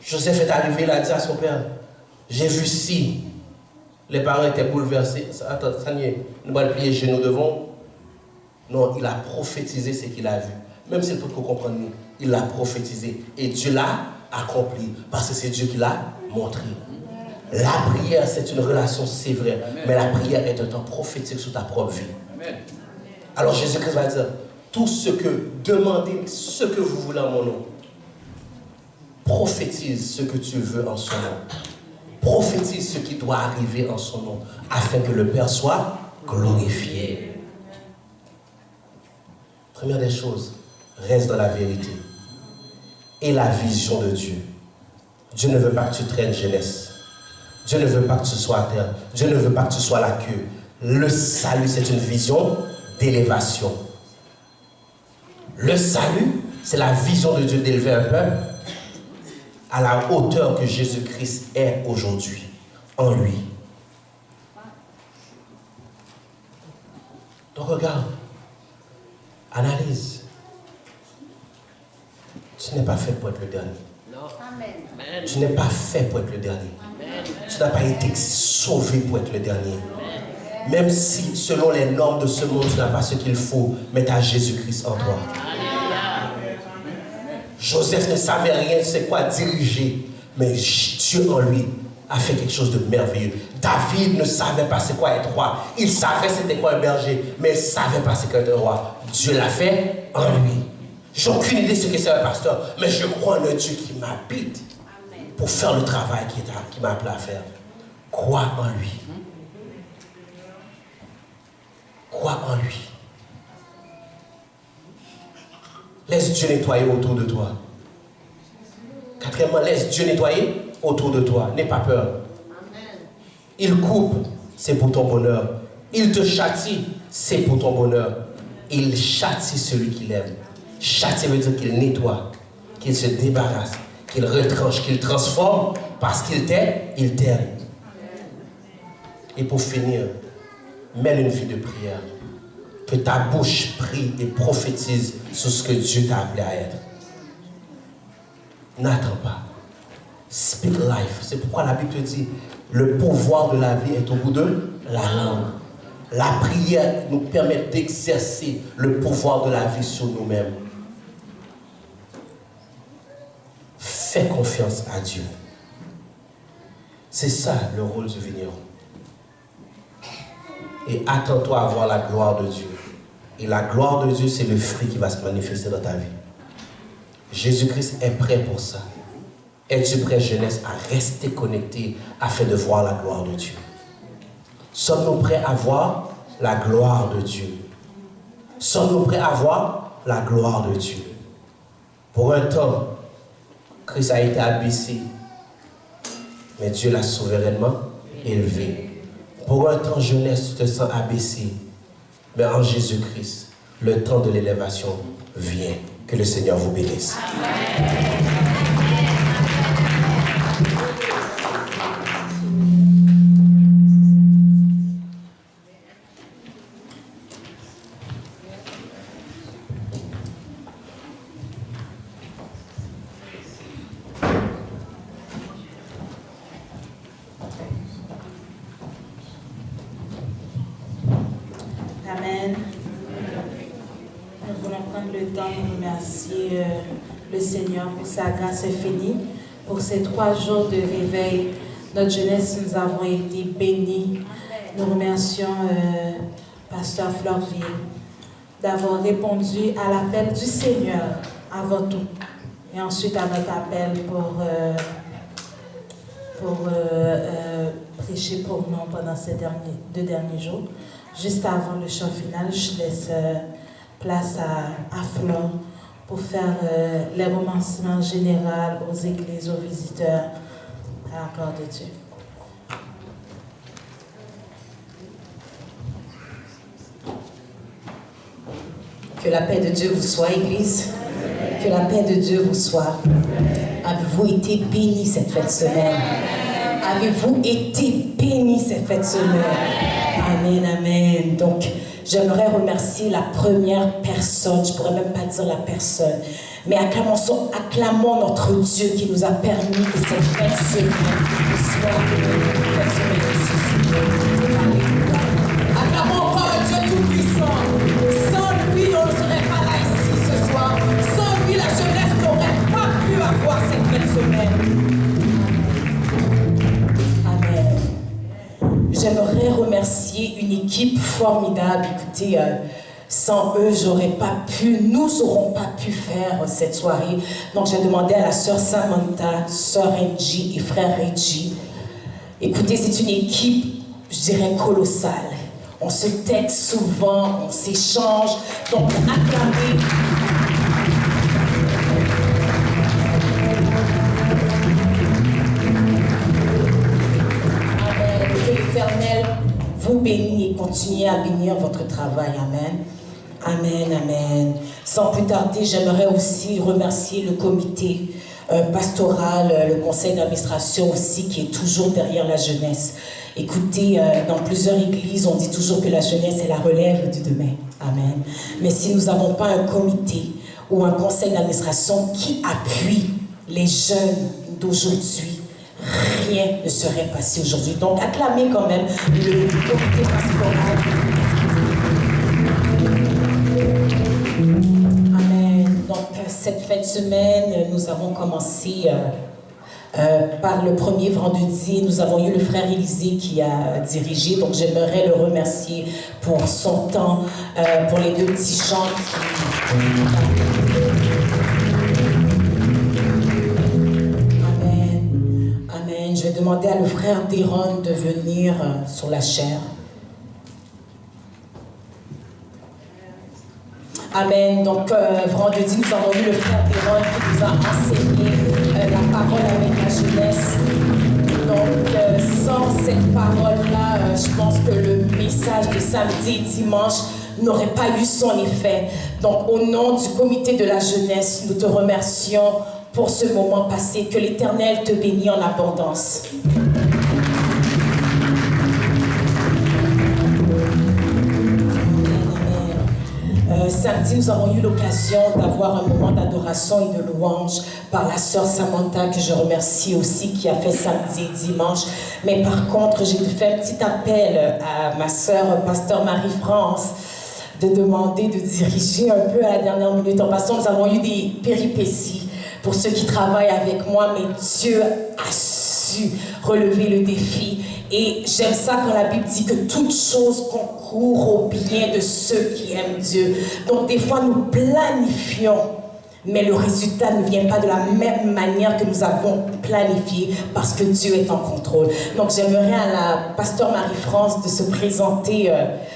Joseph est arrivé, il a dit à son père, j'ai vu si les parents étaient bouleversés. Attends, ça n'y est, nous allons plier les genoux devant. Non, il a prophétisé ce qu'il a vu. Même si le peuple comprend, il l'a prophétisé. Et Dieu l'a accompli. Parce que c'est Dieu qui l'a montré. La prière, c'est une relation, c'est vrai. Amen. Mais la prière est un temps prophétique sur ta propre vie. Amen. Alors Jésus-Christ va dire, tout ce que, demandez ce que vous voulez en mon nom. Prophétise ce que tu veux en son nom. Prophétise ce qui doit arriver en son nom, afin que le Père soit glorifié. Première des choses, reste dans la vérité et la vision de Dieu. Dieu ne veut pas que tu traînes jeunesse. Dieu ne veut pas que tu sois à terre. Dieu ne veut pas que tu sois la queue. Le salut, c'est une vision d'élévation. Le salut, c'est la vision de Dieu d'élever un peuple à la hauteur que Jésus-Christ est aujourd'hui, en lui. Donc regarde, analyse. Tu n'es pas fait pour être le dernier. Non. Amen. Tu n'es pas fait pour être le dernier. Amen. Tu n'as pas été sauvé pour être le dernier. Amen. Même si, selon les normes de ce monde, tu n'as pas ce qu'il faut, mais tu as Jésus-Christ en toi. Joseph ne savait rien, c'est quoi diriger, mais Dieu en lui a fait quelque chose de merveilleux. David ne savait pas c'est quoi être roi. Il savait c'était quoi un berger, mais il ne savait pas c'est quoi être roi. Dieu l'a fait en lui. J'ai aucune idée de ce que c'est un pasteur, mais je crois en un Dieu qui m'habite pour faire le travail qui m'a appelé à faire. Crois en lui. Crois en lui. Laisse Dieu nettoyer autour de toi. Quatrièmement, laisse Dieu nettoyer autour de toi. N'aie pas peur. Il coupe, c'est pour ton bonheur. Il te châtie, c'est pour ton bonheur. Il châtie celui qu'il aime. Châtie veut dire qu'il nettoie, qu'il se débarrasse, qu'il retranche, qu'il transforme, parce qu'il t'aime, il t'aime. Et pour finir, mène une vie de prière. Que ta bouche prie et prophétise sur ce que Dieu t'a appelé à être. N'attends pas. Speak life. C'est pourquoi la Bible te dit, le pouvoir de la vie est au bout de la langue. La prière nous permet d'exercer le pouvoir de la vie sur nous-mêmes. Fais confiance à Dieu. C'est ça le rôle du vigneron. Et attends-toi à voir la gloire de Dieu. Et la gloire de Dieu, c'est le fruit qui va se manifester dans ta vie. Jésus-Christ est prêt pour ça. Es-tu prêt, jeunesse, à rester connecté afin de voir la gloire de Dieu? Sommes-nous prêts à voir la gloire de Dieu? Sommes-nous prêts à voir la gloire de Dieu? Pour un temps, Christ a été abaissé, mais Dieu l'a souverainement élevé. Pour un temps, jeunesse, tu te sens abaissé, mais en Jésus-Christ, le temps de l'élévation vient. Que le Seigneur vous bénisse. Amen. Amen. Nous voulons prendre le temps de remercier le Seigneur pour sa grâce infinie. Pour ces 3 jours de réveil, notre jeunesse, nous avons été bénis. Nous remercions Pasteur Florville d'avoir répondu à l'appel du Seigneur avant tout. Et ensuite à notre appel pour prêcher pour nous pendant ces 2 derniers jours. Juste avant le chant final, je laisse place à Flore pour faire les remerciements généraux aux églises, aux visiteurs, à la gloire de Dieu. Que la paix de Dieu vous soit, Église. Que la paix de Dieu vous soit. Avez-vous été bénis cette fête semaine? Avez-vous été bénis cette fête semaine? Amen, amen. Donc, j'aimerais remercier la première personne, je ne pourrais même pas dire la personne, mais acclamons notre Dieu qui nous a permis que cette fête semaine soit une fête semaine. Acclamons encore le Dieu Tout-Puissant. Sans lui, on ne serait pas là ici ce soir. Sans lui, la jeunesse n'aurait pas pu avoir cette belle semaine. J'aimerais remercier une équipe formidable. Écoutez, sans eux, nous n'aurons pas pu faire cette soirée. Donc, j'ai demandé à la sœur Samantha, sœur Angie et frère Reggie. Écoutez, c'est une équipe, je dirais, colossale. On se texte souvent, on s'échange. Donc, acclamez. L'Éternel vous bénit et continue à bénir votre travail. Amen. Amen, amen. Sans plus tarder, j'aimerais aussi remercier le comité pastoral, le conseil d'administration aussi, qui est toujours derrière la jeunesse. Écoutez, dans plusieurs églises, on dit toujours que la jeunesse est la relève du demain. Amen. Mais si nous n'avons pas un comité ou un conseil d'administration qui appuie les jeunes d'aujourd'hui, rien ne serait passé aujourd'hui. Donc, acclamez quand même le comité pastoral. Amen. Donc, cette fin de semaine, nous avons commencé par le premier vendredi. Nous avons eu le frère Élisée qui a dirigé. Donc, j'aimerais le remercier pour son temps, pour les 2 petits chants Je vais demander à le frère Déron de venir sur la chaire. Amen. Donc, vendredi, nous avons eu le frère Déron qui nous a enseigné la parole avec la jeunesse. Donc, sans cette parole-là, je pense que le message de samedi et dimanche n'aurait pas eu son effet. Donc, au nom du comité de la jeunesse, nous te remercions pour ce moment passé. Que l'Éternel te bénisse en abondance. Samedi, nous avons eu l'occasion d'avoir un moment d'adoration et de louange par la sœur Samantha, que je remercie aussi, qui a fait samedi et dimanche. Mais par contre, j'ai fait un petit appel à ma sœur, pasteur Marie-France, de demander de diriger un peu à la dernière minute. En passant, nous avons eu des péripéties pour ceux qui travaillent avec moi, mais Dieu a su relever le défi. Et j'aime ça quand la Bible dit que toute chose concourt au bien de ceux qui aiment Dieu. Donc des fois nous planifions, mais le résultat ne vient pas de la même manière que nous avons planifié parce que Dieu est en contrôle. Donc j'aimerais à la pasteur Marie-France de se présenter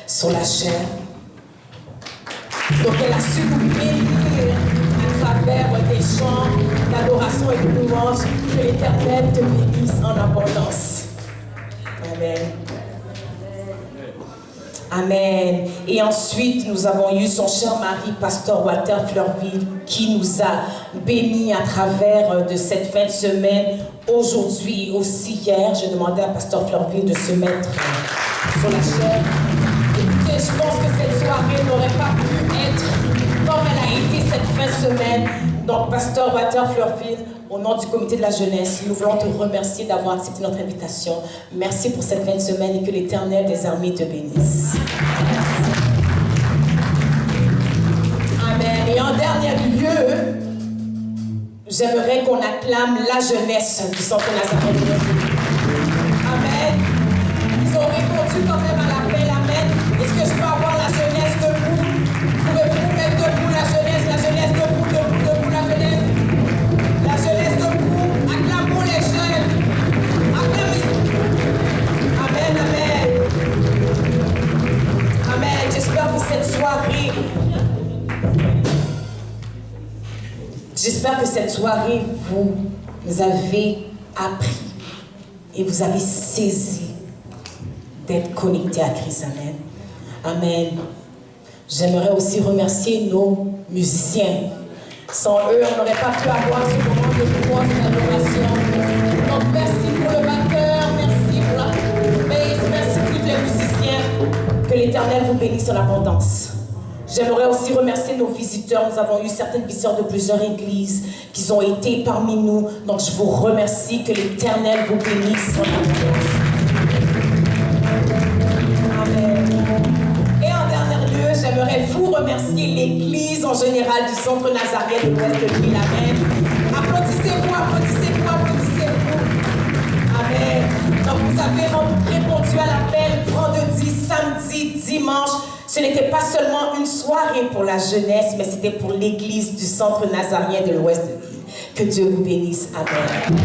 sur la chair. Donc elle a su nous bénir à travers des chants d'adoration et de louange. Que l'Éternel te bénisse en abondance. Amen. Amen. Et ensuite, nous avons eu son cher mari, pasteur Walter Fleurville, qui nous a bénis à travers de cette fin de semaine. Aujourd'hui, aussi hier, j'ai demandé à pasteur Fleurville de se mettre sur la chair. Écoutez, je pense que cette soirée n'aurait pas pu être comme elle a été cette fin de semaine. Donc, pasteur Walter Fleurville, au nom du comité de la jeunesse, nous voulons te remercier d'avoir accepté notre invitation. Merci pour cette fin de semaine et que l'Éternel des armées te bénisse. Amen. Et en dernier lieu, j'aimerais qu'on acclame la jeunesse du Centre Nazareth de l'Ouest. Amen. Ils ont répondu quand même à l'appel. Amen. Est-ce que je peux avoir la jeunesse debout? Pouvez-vous mettre debout la jeunesse debout, debout la jeunesse? La jeunesse debout, acclamons les jeunes. Acclamez. Amen, amen. Amen. J'espère que cette soirée, vous avez appris et vous avez saisi d'être connecté à Christ. Amen. Amen. J'aimerais aussi remercier nos musiciens. Sans eux, on n'aurait pas pu avoir ce moment de louange et d'adoration. Donc, merci pour le batteur, merci pour la bass, merci pour tous les musiciens. Que l'Éternel vous bénisse en abondance. J'aimerais aussi remercier nos visiteurs. Nous avons eu certaines visiteurs de plusieurs églises qui ont été parmi nous. Donc, je vous remercie. Que l'Éternel vous bénisse en abondance. Amen. Et en dernier lieu, j'aimerais vous remercier l'Église en général du Centre Nazareth de l'Ouest de l'Île. Amen. Applaudissez-vous, applaudissez-vous, applaudissez-vous. Amen. Donc vous avez répondu à l'appel vendredi, samedi, dimanche. Ce n'était pas seulement une soirée pour la jeunesse, mais c'était pour l'Église du Centre Nazarien de l'Ouest de l'Île. Que Dieu vous bénisse. Amen.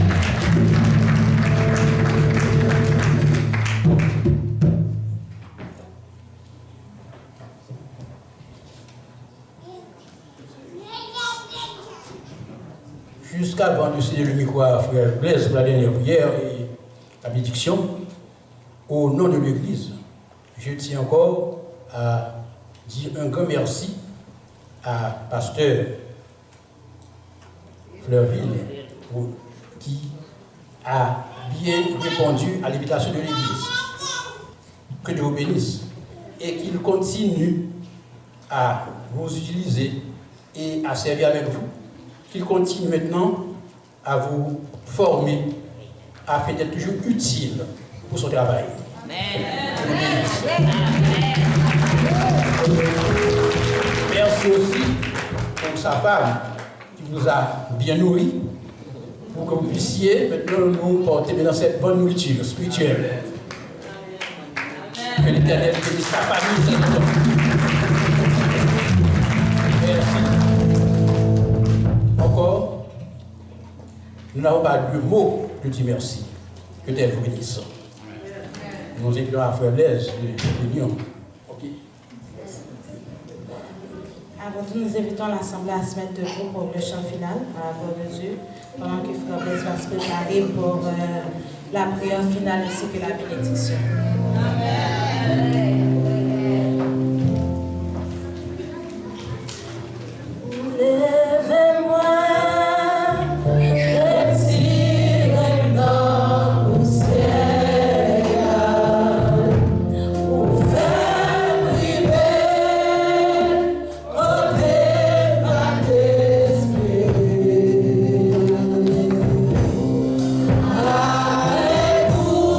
Jusqu'avant de céder le micro à Frère Blaise pour la dernière prière et la bénédiction, au nom de l'Église, je tiens encore à dire un grand merci à Pasteur Fleurville qui a bien répondu à l'invitation de l'Église. Que Dieu vous bénisse et qu'il continue à vous utiliser et à servir avec vous. Qu'il continue maintenant à vous former afin d'être toujours utile pour son travail. Amen. Merci aussi pour sa femme qui vous a bien nourri pour que vous puissiez maintenant nous porter dans cette bonne nourriture spirituelle. Que l'Éternel bénisse sa famille. Merci. Encore, nous n'avons pas de mots de dire merci. Que Dieu vous bénisse. Nous étions à Frère Blaise de l'Union. Ok. Avant tout, nous invitons l'Assemblée à se mettre debout pour le chant final, à la gloire de Dieu, pendant que Frère Blaise va se préparer pour la prière finale ainsi que la bénédiction. Amen. Avec vous,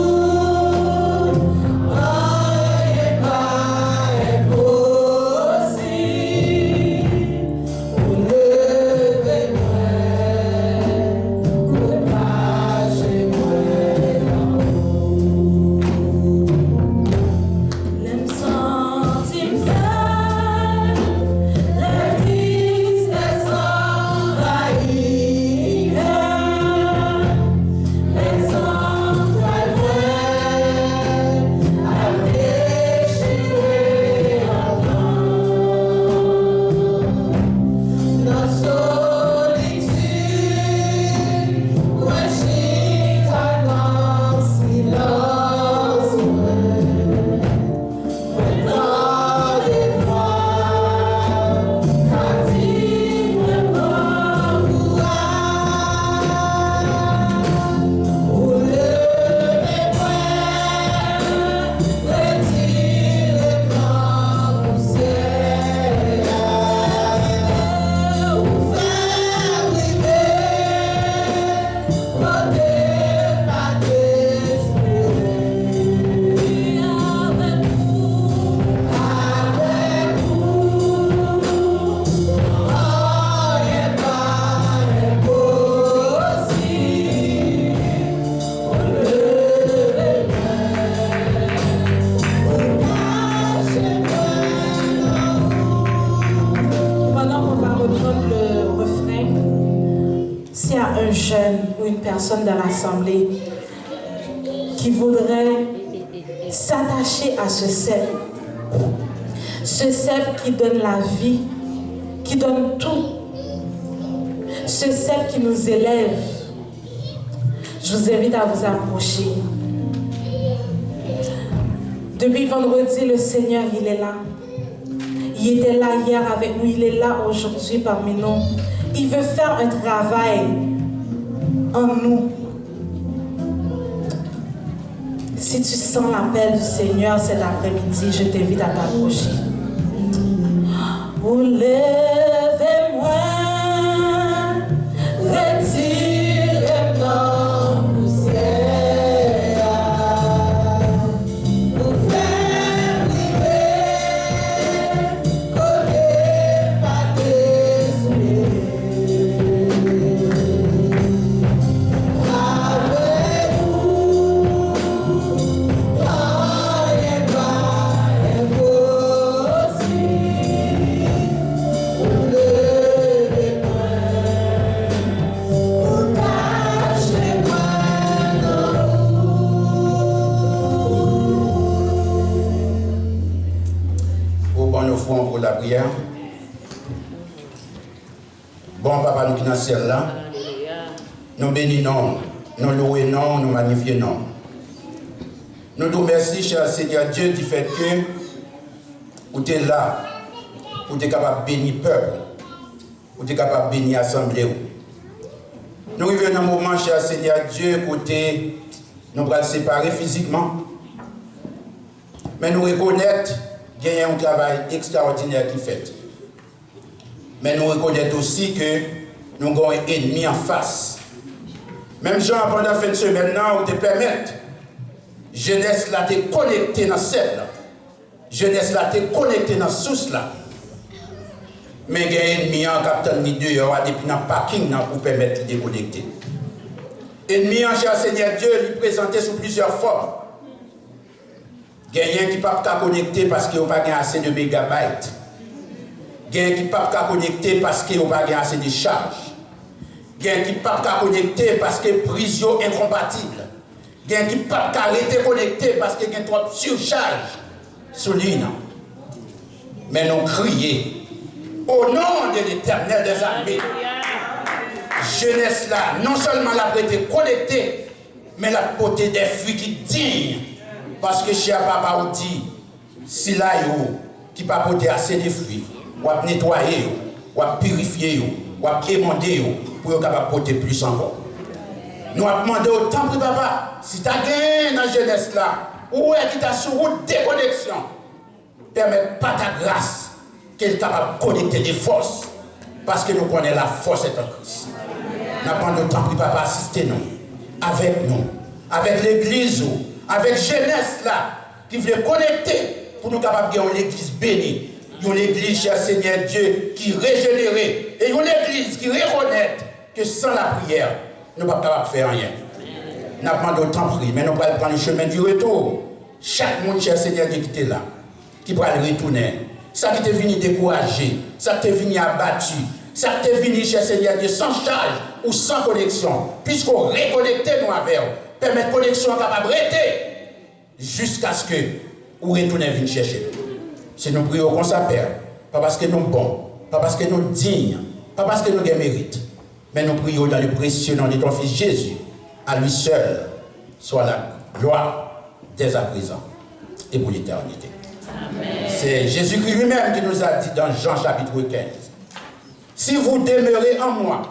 Un jeune ou une personne dans l'assemblée qui voudrait s'attacher à ce cep qui donne la vie, qui donne tout, ce cep qui nous élève, je vous invite à vous approcher. Depuis vendredi, le Seigneur, il est là. Il était là hier avec nous, il est là aujourd'hui parmi nous. Il veut faire un travail en nous. Si tu sens l'appel du Seigneur cet après-midi, je t'invite à t'approcher. Vous levez-moi, retirez-moi. Pour la prière. Bon papa, nous qui dans le ciel là, nous bénissons, nous louons, nous magnifions. Nous nous remercions, cher Seigneur Dieu, du fait que vous êtes là, pour être capable de bénir le peuple, pour être capable de bénir l'assemblée. Nous arrivons dans un moment, cher Seigneur Dieu, côté nous allons séparer physiquement, mais nous reconnaître qu'il y a un travail extraordinaire qui fait. Mais nous reconnaissons aussi que nous avons un ennemi en face. Même Jean, pendant la fin de semaine, on te permet, jeunesse là, te connecter dans celle-là. Jeunesse là, te connecter dans source là. Mais il y a un ennemi en capitaine ni deux heures depuis dans le parking pour permettre de déconnecter. Ennemi en cher Seigneur Dieu, lui présenté sous plusieurs formes. Il y a quelqu'un qui ne peut pas connecter parce qu'il n'a pas assez de mégabytes. Il y a quelqu'un qui ne peut pas connecter parce qu'il n'a pas assez de charge. Il y a quelqu'un qui ne peut pas connecter parce que la prison est incompatible. Il y a quelqu'un qui ne peut pas arrêter connecter parce qu'il y a trop de surcharge sur lui. Mais nous crions au nom de l'Éternel des armées. Jeunesse là, non seulement la prêté connectée, mais la portée des fruits qui dignes. Parce que cher papa vous dit, si là, qui pas porter assez de fruits, ou à nettoyer, ou à purifier, ou à émonder, pour être capable de porter plus encore. Nous avons demandé au temple papa, si tu as gagné dans la jeunesse là, ou est-ce que tu as sur route déconnexion, permets pas ta grâce qu'elle est capable de connecter des forces, parce que nous connaissons la force est en Christ. Nous avons demandé au temple papa, assistez-nous, avec l'église, avec jeunesse là, qui veut connecter pour nous capables de gagner une église bénie, une église, cher Seigneur Dieu, qui régénérée, et une église qui reconnaît que sans la prière, nous ne sommes pas capables de faire rien. Nous avons demandé autant de prier, mais nous allons prendre le chemin du retour. Chaque monde, cher Seigneur Dieu, qui était là, qui va le retourner. Ça qui est venu décourager, ça qui est venu abattu, ça qui est venu, cher Seigneur Dieu, sans charge ou sans connexion, puisqu'on reconnecte nous avec vous. Permettre connexion capable de rester jusqu'à ce que vous retournez venir chercher. Si nous prions comme ça, Père, pas parce que nous sommes bons, pas parce que nous sommes dignes, pas parce que nous avons mérite, mais nous prions dans le précieux nom de ton Fils Jésus. À lui seul soit la gloire dès à présent et pour l'éternité. C'est Jésus-Christ lui-même qui nous a dit dans Jean chapitre 15, si vous demeurez en moi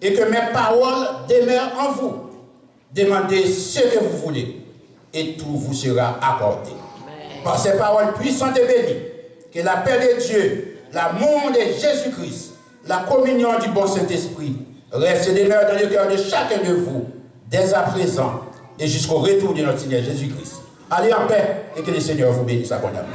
et que mes paroles demeurent en vous, demandez ce que vous voulez et tout vous sera accordé. Par ces paroles puissantes et bénies, que la paix de Dieu, l'amour de Jésus-Christ, la communion du bon Saint-Esprit reste et demeure dans le cœur de chacun de vous, dès à présent et jusqu'au retour de notre Seigneur Jésus-Christ. Allez en paix et que le Seigneur vous bénisse abondamment.